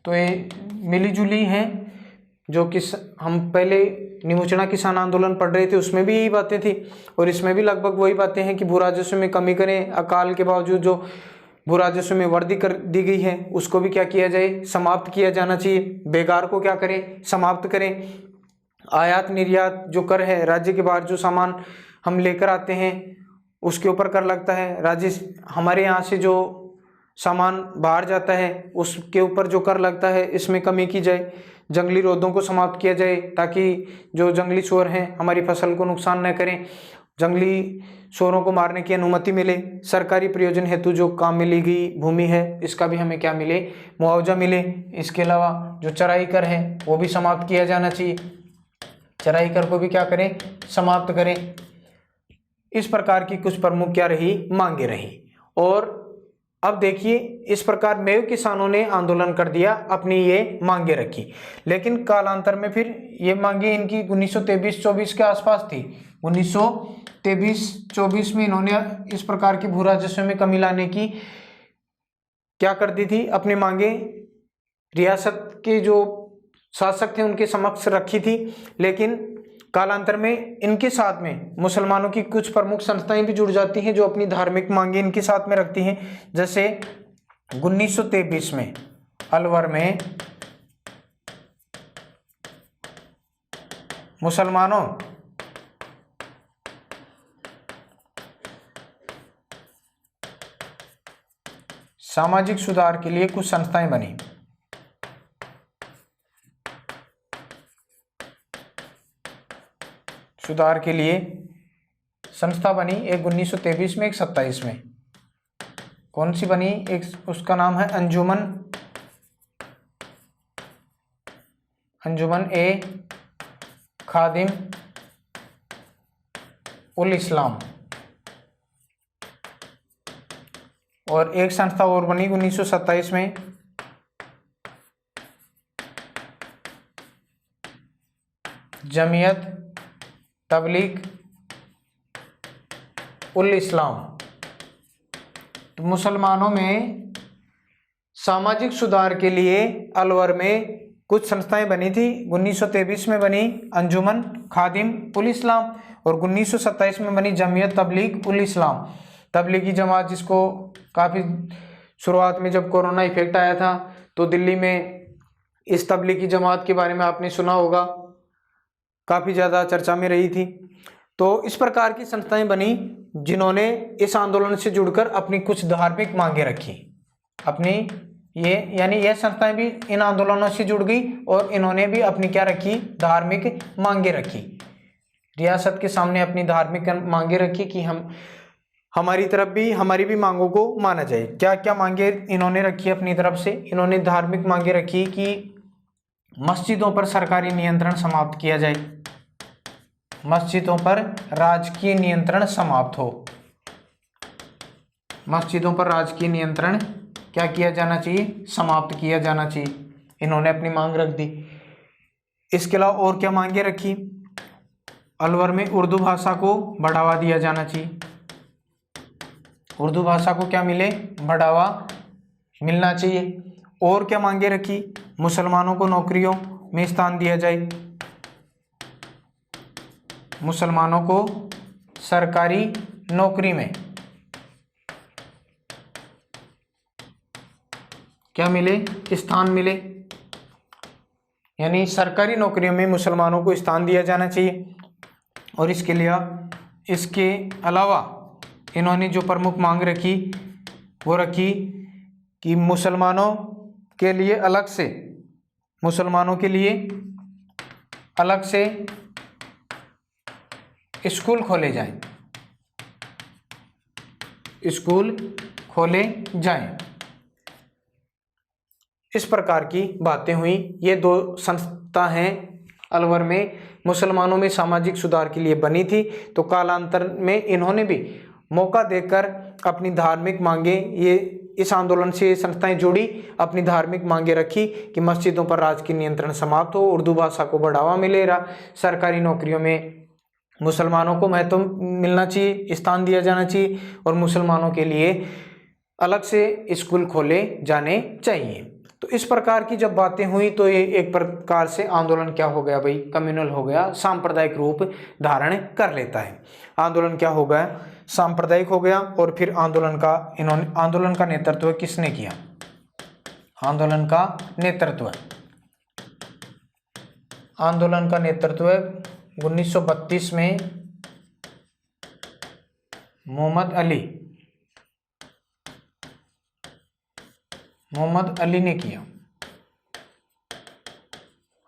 तो ये मिली जुली है जो कि हम पहले निमोचना किसान आंदोलन पढ़ रहे थे, उसमें भी यही बातें थी और इसमें भी लगभग वही बातें हैं कि भू राजस्व में कमी करें, अकाल के बावजूद जो भू राजस्व में वृद्धि कर दी गई है उसको भी क्या किया जाए, समाप्त किया जाना चाहिए। बेगार को क्या करें, समाप्त करें। आयात निर्यात जो कर है, राज्य के बाहर जो सामान हम लेकर आते हैं उसके ऊपर कर लगता है। राज्य हमारे यहाँ से जो सामान बाहर जाता है उसके ऊपर जो कर लगता है इसमें कमी की जाए। जंगली पौधों को समाप्त किया जाए ताकि जो जंगली सूअर हैं हमारी फसल को नुकसान न करें, जंगली सूअरों को मारने की अनुमति मिले। सरकारी प्रयोजन हेतु जो काम में ली गई भूमि है इसका भी हमें क्या मिले, मुआवजा मिले। इसके अलावा जो चराई कर है वो भी समाप्त किया जाना चाहिए, चराई कर को भी क्या करें, समाप्त करें। इस प्रकार की कुछ प्रमुख क्या रही, मांगे रही। और अब देखिए इस प्रकार मेव किसानों ने आंदोलन कर दिया, अपनी ये मांगे रखी, लेकिन कालांतर में फिर ये मांगे इनकी 1923-24 के आसपास थी। 1923-24 में इन्होंने इस प्रकार की भू राजस्व में कमी लाने की क्या कर दी थी, अपनी मांगे रियासत के जो शासक थे उनके समक्ष रखी थी। लेकिन कालांतर में इनके साथ में मुसलमानों की कुछ प्रमुख संस्थाएं भी जुड़ जाती हैं जो अपनी धार्मिक मांगे इनके साथ में रखती हैं। जैसे 1923 में अलवर में मुसलमानों सामाजिक सुधार के लिए कुछ संस्थाएं बनी। सुधार के लिए संस्था बनी, एक 1923 में, एक 27 में। कौन सी बनी, एक उसका नाम है अंजुमन ए खादिम उल इस्लाम। और एक संस्था और बनी 1927 में, जमीयत तबलीग उल इस्लाम। तो मुसलमानों में सामाजिक सुधार के लिए अलवर में कुछ संस्थाएं बनी थी। 1923 में बनी अंजुमन खादिम उल इस्लाम और 1927 में बनी जमीयत तबलीग उल इस्लाम। तबलीगी जमात, जिसको काफ़ी शुरुआत में जब कोरोना इफेक्ट आया था तो दिल्ली में इस तबलीगी जमात के बारे में आपने सुना होगा, काफ़ी ज़्यादा चर्चा में रही थी। तो इस प्रकार की संस्थाएं बनी जिन्होंने इस आंदोलन से जुड़कर अपनी कुछ धार्मिक मांगे रखी। अपनी ये यानी यह संस्थाएं भी इन आंदोलनों से जुड़ गई और इन्होंने भी अपनी क्या रखी, धार्मिक मांगे रखी। रियासत के सामने अपनी धार्मिक मांगे रखी कि हमारी तरफ भी, हमारी भी मांगों को माना जाए। क्या क्या मांगे इन्होंने रखी अपनी तरफ से? इन्होंने धार्मिक मांगे रखी कि मस्जिदों पर सरकारी नियंत्रण समाप्त किया जाए, मस्जिदों पर राजकीय नियंत्रण समाप्त हो, मस्जिदों पर राजकीय नियंत्रण क्या किया जाना चाहिए, समाप्त किया जाना चाहिए। इन्होंने अपनी मांग रख दी। इसके अलावा और क्या मांगे रखी? अलवर में उर्दू भाषा को बढ़ावा दिया जाना चाहिए, उर्दू भाषा को क्या मिले, बढ़ावा मिलना चाहिए। और क्या मांगे रखी? मुसलमानों को नौकरियों में स्थान दिया जाए, मुसलमानों को सरकारी नौकरी में क्या मिले, स्थान मिले, यानी सरकारी नौकरियों में मुसलमानों को स्थान दिया जाना चाहिए। और इसके अलावा इन्होंने जो प्रमुख मांग रखी वो रखी कि मुसलमानों के लिए अलग से स्कूल खोले जाएं, स्कूल खोले जाएं। इस प्रकार की बातें हुई। ये दो संस्था हैं अलवर में मुसलमानों में सामाजिक सुधार के लिए बनी थी। तो कालांतर में इन्होंने भी मौका देकर अपनी धार्मिक मांगे, ये इस आंदोलन से संस्थाएं जुड़ी, अपनी धार्मिक मांगे रखी कि मस्जिदों पर राजकीय नियंत्रण समाप्त हो, उर्दू भाषा को बढ़ावा मिलेगा, सरकारी नौकरियों में मुसलमानों को महत्व मिलना चाहिए, स्थान दिया जाना चाहिए, और मुसलमानों के लिए अलग से स्कूल खोले जाने चाहिए। तो इस प्रकार की जब बातें हुई तो ये एक प्रकार से आंदोलन क्या हो गया भाई, कम्युनल हो गया, सांप्रदायिक रूप धारण कर लेता है। आंदोलन क्या हो गया, सांप्रदायिक हो गया। और फिर आंदोलन का नेतृत्व किसने किया, आंदोलन का नेतृत्व 1932 में मोहम्मद अली ने किया।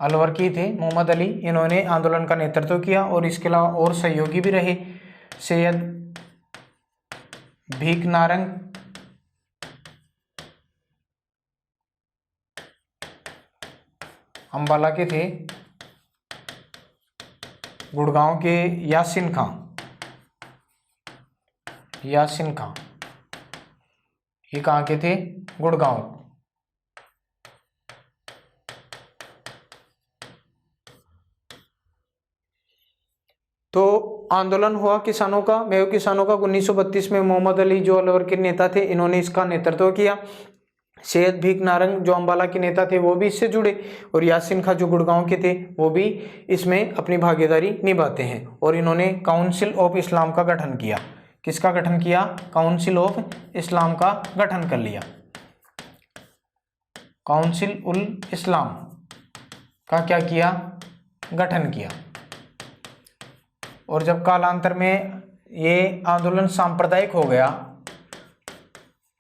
अलवर की थे मोहम्मद अली, इन्होंने आंदोलन का नेतृत्व किया। और इसके अलावा और सहयोगी भी रहे, सैयद भीखनारंग, अम्बाला के थे, गुड़गांव के यासिन खां, ये कहाँ के थे, गुड़गांव। तो आंदोलन हुआ किसानों का, मेयो किसानों का 1932 में। मोहम्मद अली जो अलवर के नेता थे, इन्होंने इसका नेतृत्व किया। सैयद भीखनारंग जो अम्बाला के नेता थे वो भी इससे जुड़े, और यासिन खां जो गुड़गांव के थे वो भी इसमें अपनी भागीदारी निभाते हैं। और इन्होंने काउंसिल ऑफ इस्लाम का गठन किया। किसका गठन किया, काउंसिल ऑफ इस्लाम का गठन कर लिया, काउंसिल उल इस्लाम का क्या किया, गठन किया। और जब कालांतर में ये आंदोलन सांप्रदायिक हो गया,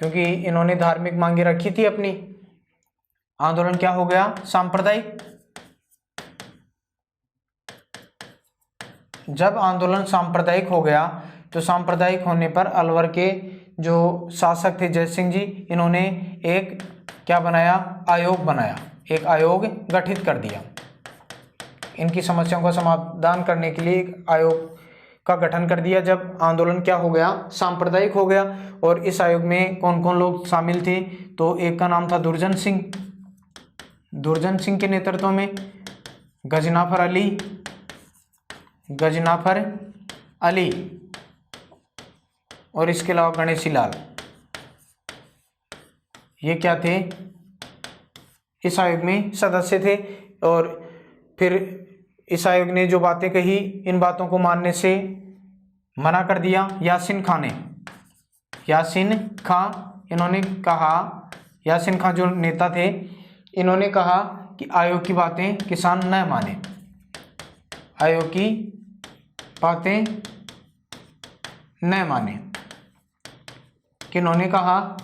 क्योंकि इन्होंने धार्मिक मांगे रखी थी अपनी, आंदोलन क्या हो गया, सांप्रदायिक। जब आंदोलन सांप्रदायिक हो गया तो सांप्रदायिक होने पर अलवर के जो शासक थे जय सिंह जी, इन्होंने एक क्या बनाया, आयोग बनाया, एक आयोग गठित कर दिया। इनकी समस्याओं का समाधान करने के लिए एक आयोग का गठन कर दिया जब आंदोलन क्या हो गया, सांप्रदायिक हो गया। और इस आयोग में कौन कौन लोग शामिल थे, तो एक का नाम था दुर्जन सिंह के नेतृत्व में गजनाफर अली, और इसके अलावा गणेशी लाल, ये क्या थे, इस आयोग में सदस्य थे। और फिर इस आयोग ने जो बातें कही, इन बातों को मानने से मना कर दिया यासिन खां, इन्होंने कहा, यासिन खां जो नेता थे, इन्होंने कहा कि आयोग की बातें किसान न माने, आयोग की बातें न माने। किन्होंने कहा,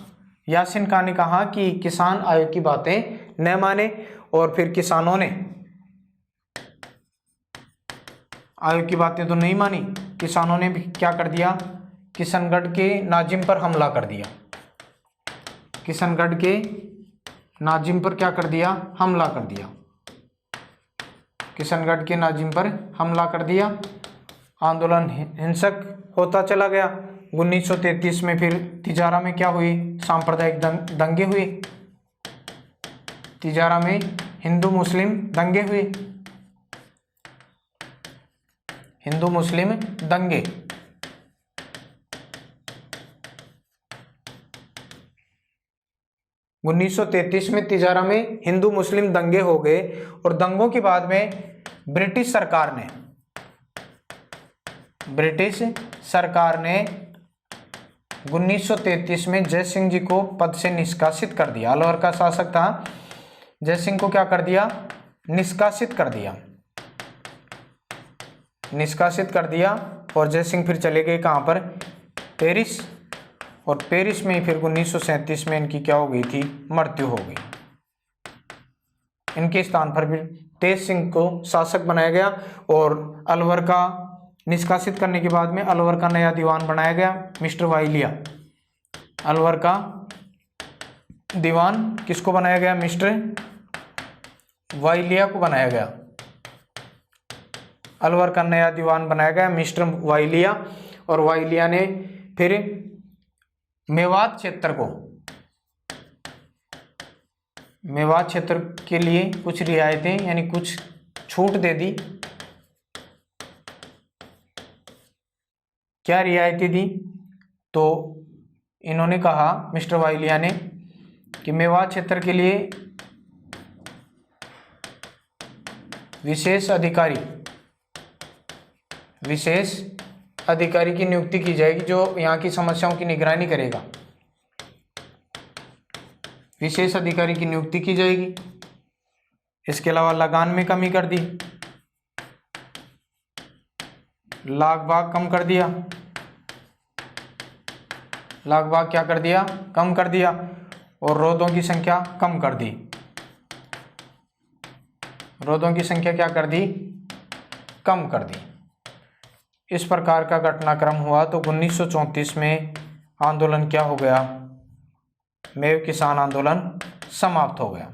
यासिन खां ने कहा कि किसान आयोग की बातें न माने। और फिर किसानों ने आयोग की बातें तो नहीं मानी, किसानों ने भी क्या कर दिया, किशनगढ़ के नाजिम पर हमला कर दिया, किशनगढ़ के नाजिम पर क्या कर दिया, हमला कर दिया, किशनगढ़ के नाजिम पर हमला कर दिया। आंदोलन हिंसक होता चला गया। 1933 में फिर तिजारा में क्या हुई, सांप्रदायिक दंगे हुए, तिजारा में हिंदू मुस्लिम दंगे हुए, हिंदू मुस्लिम दंगे। उन्नीस में तिजारा में हिंदू मुस्लिम दंगे हो गए। और दंगों के बाद में ब्रिटिश सरकार ने 1933 में जय सिंह जी को पद से निष्कासित कर दिया। अलवर का शासक था, जय सिंह को क्या कर दिया, निष्कासित कर दिया। और जय सिंह फिर चले गए कहाँ पर, पेरिस। और पेरिस में फिर 1937 में इनकी क्या हो गई थी, मृत्यु हो गई। इनके स्थान पर फिर तेज सिंह को शासक बनाया गया। और अलवर का निष्कासित करने के बाद में अलवर का नया दीवान बनाया गया, मिस्टर वाइलिया। अलवर का दीवान किसको बनाया गया, मिस्टर वाइलिया को बनाया गया। अलवर का नया दीवान बनाया गया मिस्टर वाइलिया, और वाइलिया ने फिर मेवात क्षेत्र के लिए कुछ रियायतें यानी कुछ छूट दे दी। क्या रियायतें दी? तो इन्होंने कहा मिस्टर वाइलिया ने कि मेवात क्षेत्र के लिए विशेष अधिकारी की नियुक्ति की जाएगी जो यहाँ की समस्याओं की निगरानी करेगा। विशेष अधिकारी की नियुक्ति की जाएगी। इसके अलावा लगान में कमी कर दी, लाग भाग कम कर दिया, लाग भाग क्या कर दिया? कम कर दिया, और रोदों की संख्या कम कर दी। रोदों की संख्या क्या कर दी? कम कर दी। इस प्रकार का घटनाक्रम हुआ तो 1934 में आंदोलन क्या हो गया? मेव किसान आंदोलन समाप्त हो गया।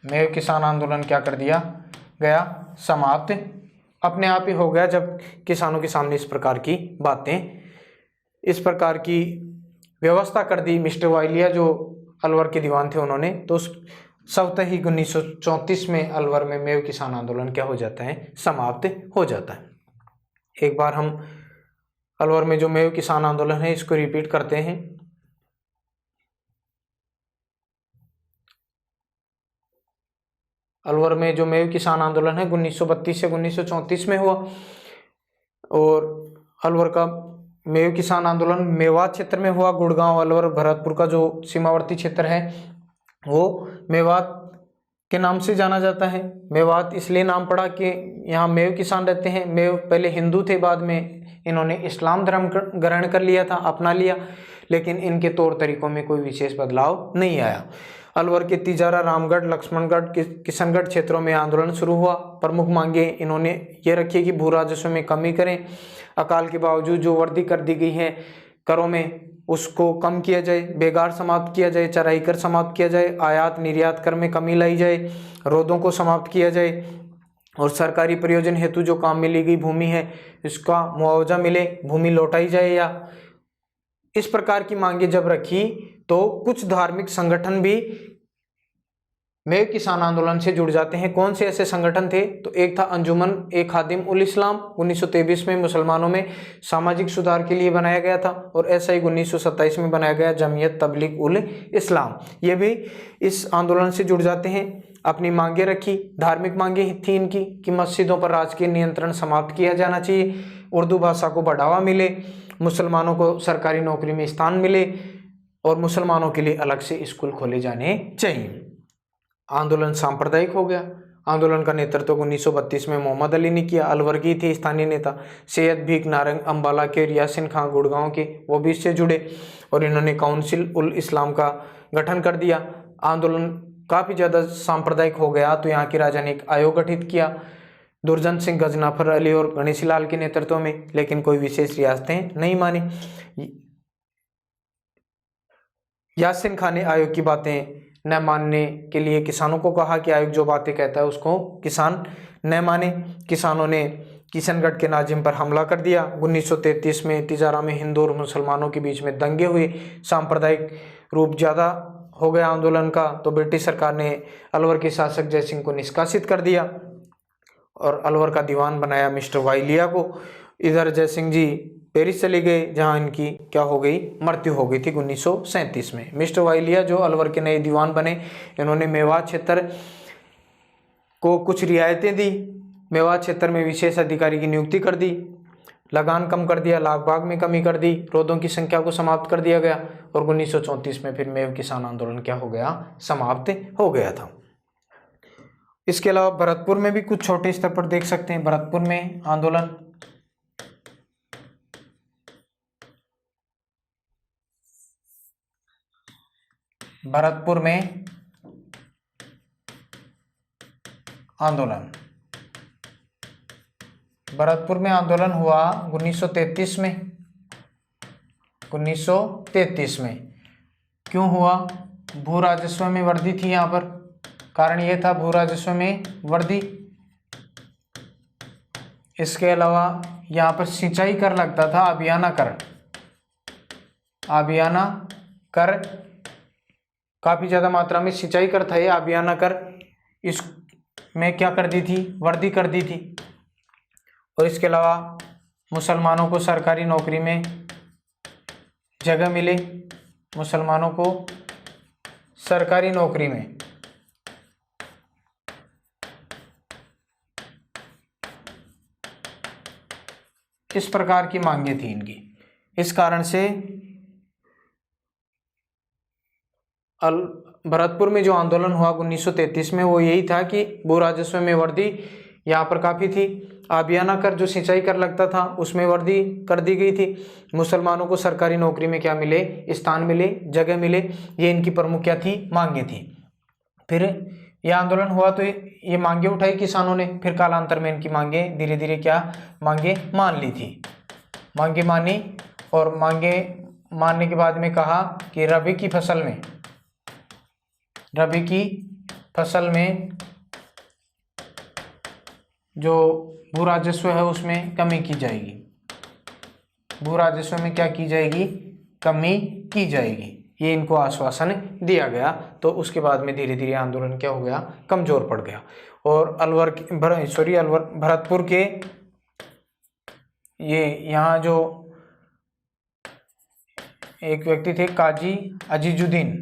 मेव किसान आंदोलन क्या कर दिया गया? समाप्त अपने आप ही हो गया जब किसानों के सामने इस प्रकार की बातें, इस प्रकार की व्यवस्था कर दी मिस्टर वाइलिया जो अलवर के दीवान थे उन्होंने। तो स्वतः ही 1934 में अलवर में मेव किसान आंदोलन क्या हो जाता है? समाप्त हो जाता है। एक बार हम अलवर में जो मेव किसान आंदोलन है इसको रिपीट करते हैं। अलवर में जो मेव किसान आंदोलन है 1932 से 1934 में हुआ, और अलवर का मेव किसान आंदोलन मेवात क्षेत्र में हुआ। गुड़गांव, अलवर, भरतपुर का जो सीमावर्ती क्षेत्र है वो मेवात के नाम से जाना जाता है। मेवात इसलिए नाम पड़ा कि यहाँ मेव किसान रहते हैं। मेव पहले हिंदू थे, बाद में इन्होंने इस्लाम धर्म ग्रहण कर लिया था, अपना लिया, लेकिन इनके तौर तरीकों में कोई विशेष बदलाव नहीं आया। अलवर के तिजारा, रामगढ़, लक्ष्मणगढ़, किशनगढ़ क्षेत्रों में आंदोलन शुरू हुआ। प्रमुख मांगे इन्होंने ये रखी कि भू राजस्व में कमी करें, अकाल के बावजूद जो वर्दी कर दी गई है करों में उसको कम किया जाए, बेगार समाप्त किया जाए, चराई कर समाप्त किया जाए, आयात निर्यात कर में कमी लाई जाए, रोदों को समाप्त किया जाए, और सरकारी प्रयोजन हेतु जो काम में ली गई भूमि है इसका मुआवजा मिले, भूमि लौटाई जाए। या इस प्रकार की मांगे जब रखी तो कुछ धार्मिक संगठन भी मेव किसान आंदोलन से जुड़ जाते हैं। कौन से ऐसे संगठन थे? तो एक था अंजुमन ए खादिम उल इस्लाम, 1923 में मुसलमानों में सामाजिक सुधार के लिए बनाया गया था, और ऐसा ही 1927 में बनाया गया जमीयत तबलीग उल इस्लाम। ये भी इस आंदोलन से जुड़ जाते हैं। अपनी मांगे रखी, धार्मिक मांगे थी इनकी कि मस्जिदों पर राजकीय नियंत्रण समाप्त किया जाना चाहिए, उर्दू भाषा को बढ़ावा मिले, मुसलमानों को सरकारी नौकरी में स्थान मिले, और मुसलमानों के लिए अलग से स्कूल खोले जाने चाहिए। आंदोलन सांप्रदायिक हो गया। आंदोलन का नेतृत्व 1932 में मोहम्मद अली ने किया। अलवर की थे स्थानीय नेता सैयद भीख नारंग, अम्बाला के, यासिन खां गुड़गांव के, वो भी इससे जुड़े, और इन्होंने काउंसिल उल इस्लाम का गठन कर दिया। आंदोलन काफ़ी ज़्यादा सांप्रदायिक हो गया तो यहाँ के राजा ने एक आयोग गठित किया दुर्जन सिंह, गजनाफर अली और गणेशी लाल के नेतृत्व में, लेकिन कोई विशेष रियासतें नहीं मानी। यासिन खान ने आयोग की बातें न मानने के लिए किसानों को कहा कि आयोग जो बातें कहता है उसको किसान न माने। किसानों ने किशनगढ़ के नाजिम पर हमला कर दिया। 1933 में तिजारा में हिंदू और मुसलमानों के बीच में दंगे हुए, सांप्रदायिक रूप ज़्यादा हो गया आंदोलन का, तो ब्रिटिश सरकार ने अलवर के शासक जयसिंह को निष्कासित कर दिया और अलवर का दीवान बनाया मिस्टर वाइलिया को। इधर जयसिंह जी पेरिस चले गए जहां इनकी क्या हो गई? मृत्यु हो गई थी 1937 में। मिस्टर वाइलिया जो अलवर के नए दीवान बने, इन्होंने मेवात क्षेत्र को कुछ रियायतें दी, मेवात क्षेत्र में विशेष अधिकारी की नियुक्ति कर दी, लगान कम कर दिया, लाग भाग में कमी कर दी, रोदों की संख्या को समाप्त कर दिया गया, और 1934 में फिर मेव किसान आंदोलन क्या हो गया? समाप्त हो गया था। इसके अलावा भरतपुर में भी कुछ छोटे स्तर पर देख सकते हैं। भरतपुर में आंदोलन, भरतपुर में आंदोलन, भरतपुर में आंदोलन हुआ 1933 में। 1933 में क्यों हुआ? भू राजस्व में वृद्धि थी यहाँ पर, कारण ये था भू राजस्व में वृद्धि। इसके अलावा यहाँ पर सिंचाई कर लगता था, आबियाना कर, आबियाना कर, काफ़ी ज़्यादा मात्रा में सिंचाई कर था ये आबियाना कर, इसमें क्या कर दी थी, वृद्धि कर दी थी। और इसके अलावा मुसलमानों को सरकारी नौकरी में जगह मिले, मुसलमानों को सरकारी नौकरी में इस प्रकार की मांगे थी इनकी। इस कारण से भरतपुर में जो आंदोलन हुआ 1933 में वो यही था कि भू राजस्व में वृद्धि यहाँ पर काफ़ी थी, आबियाना कर जो सिंचाई कर लगता था उसमें वृद्धि कर दी गई थी, मुसलमानों को सरकारी नौकरी में क्या मिले, स्थान मिले, जगह मिले, ये इनकी प्रमुख क्या थी, मांगे थी। फिर यह आंदोलन हुआ तो ये मांगे उठाई किसानों ने, फिर कालांतर में इनकी मांगे धीरे धीरे क्या, मांगे मान ली थी, मांगे मानी। और मांगे मानने के बाद में कहा कि रबी की फसल में, रबी की फसल में जो भू राजस्व है उसमें कमी की जाएगी, भू राजस्व में क्या की जाएगी, कमी की जाएगी, ये इनको आश्वासन दिया गया। तो उसके बाद में धीरे धीरे आंदोलन क्या हो गया, कमजोर पड़ गया। और भरतपुर के ये यहाँ जो एक व्यक्ति थे काजी अजीजुद्दीन,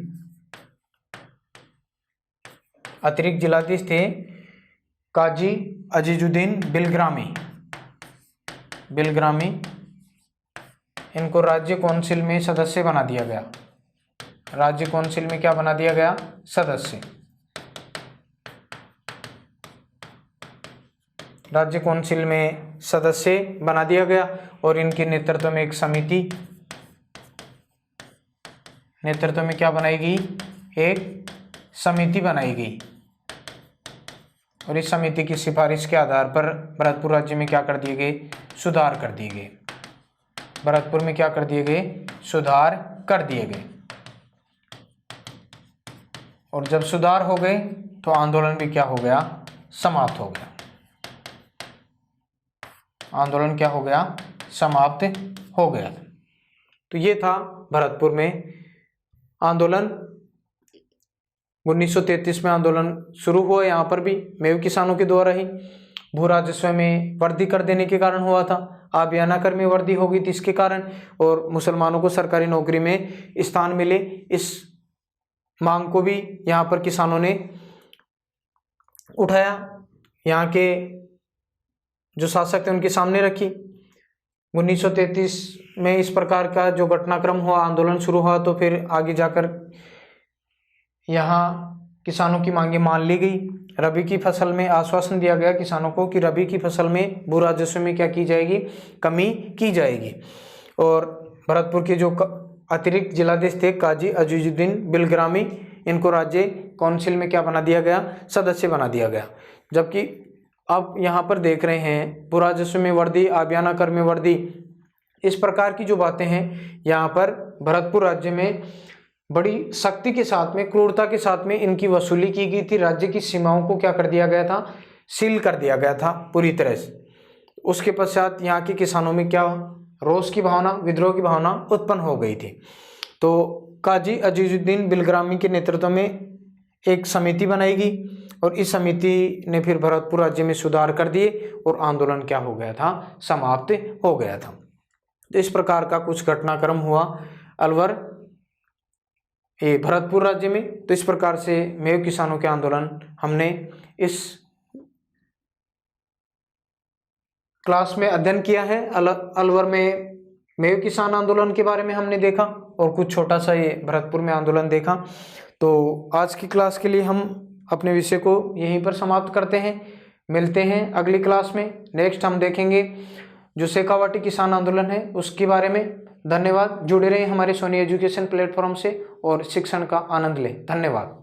अतिरिक्त जिलाधीश थे काजी अजीजुद्दीन बिलग्रामी, बिलग्रामी, इनको राज्य काउंसिल में सदस्य बना दिया गया, राज्य काउंसिल में क्या बना दिया गया, सदस्य, राज्य काउंसिल में सदस्य बना दिया गया। और इनके नेतृत्व में एक समिति, नेतृत्व में क्या बनाई गई, एक समिति बनाई गई। और इस समिति की सिफारिश के आधार पर भरतपुर राज्य में क्या कर दिए गए, सुधार कर दिए गए, भरतपुर में क्या कर दिए गए, सुधार कर दिए गए। और जब सुधार हो गए तो आंदोलन भी क्या हो गया, समाप्त हो गया, आंदोलन क्या हो गया, समाप्त हो गया। तो ये था भरतपुर में आंदोलन। 1933 में आंदोलन शुरू हुआ, यहाँ पर भी मेव किसानों के द्वारा ही भू राजस्व में वृद्धि कर देने के कारण हुआ था, आबियाना कर में वृद्धि हो गई थी इसके कारण, और मुसलमानों को सरकारी नौकरी में स्थान मिले, इस मांग को भी यहाँ पर किसानों ने उठाया, यहाँ के जो शासक थे उनके सामने रखी। 1933 में इस प्रकार का जो घटनाक्रम हुआ, आंदोलन शुरू हुआ, तो फिर आगे जाकर यहाँ किसानों की मांगे मान ली गई। रबी की फसल में आश्वासन दिया गया किसानों को कि रबी की फसल में भू राजस्व में क्या की जाएगी, कमी की जाएगी। और भरतपुर के जो अतिरिक्त जिलाधीश थे काजी अजीजुद्दीन बिलग्रामी, इनको राज्य काउंसिल में क्या बना दिया गया, सदस्य बना दिया गया। जबकि आप यहाँ पर देख रहे हैं भू राजस्व में वृद्धि, आबियाना कर में वृद्धि, इस प्रकार की जो बातें हैं यहाँ पर भरतपुर राज्य में बड़ी सख्ती के साथ में, क्रूरता के साथ में इनकी वसूली की गई थी। राज्य की सीमाओं को क्या कर दिया गया था, सील कर दिया गया था पूरी तरह से। उसके पश्चात यहाँ के किसानों में क्या, रोष की भावना, विद्रोह की भावना उत्पन्न हो गई थी। तो काजी अजीजुद्दीन बिलग्रामी के नेतृत्व में एक समिति बनाई गई और इस समिति ने फिर भरतपुर राज्य में सुधार कर दिए और आंदोलन क्या हो गया था, समाप्त हो गया था। तो इस प्रकार का कुछ घटनाक्रम हुआ अलवर भरतपुर राज्य में। तो इस प्रकार से मेव किसानों के आंदोलन हमने इस क्लास में अध्ययन किया है। अलवर में मेव किसान आंदोलन के बारे में हमने देखा और कुछ छोटा सा ये भरतपुर में आंदोलन देखा। तो आज की क्लास के लिए हम अपने विषय को यहीं पर समाप्त करते हैं। मिलते हैं अगली क्लास में। नेक्स्ट हम देखेंगे जो शेखावाटी किसान आंदोलन है उसके बारे में। धन्यवाद। जुड़े रहें हमारे सोनी एजुकेशन प्लेटफॉर्म से और शिक्षण का आनंद लें। धन्यवाद।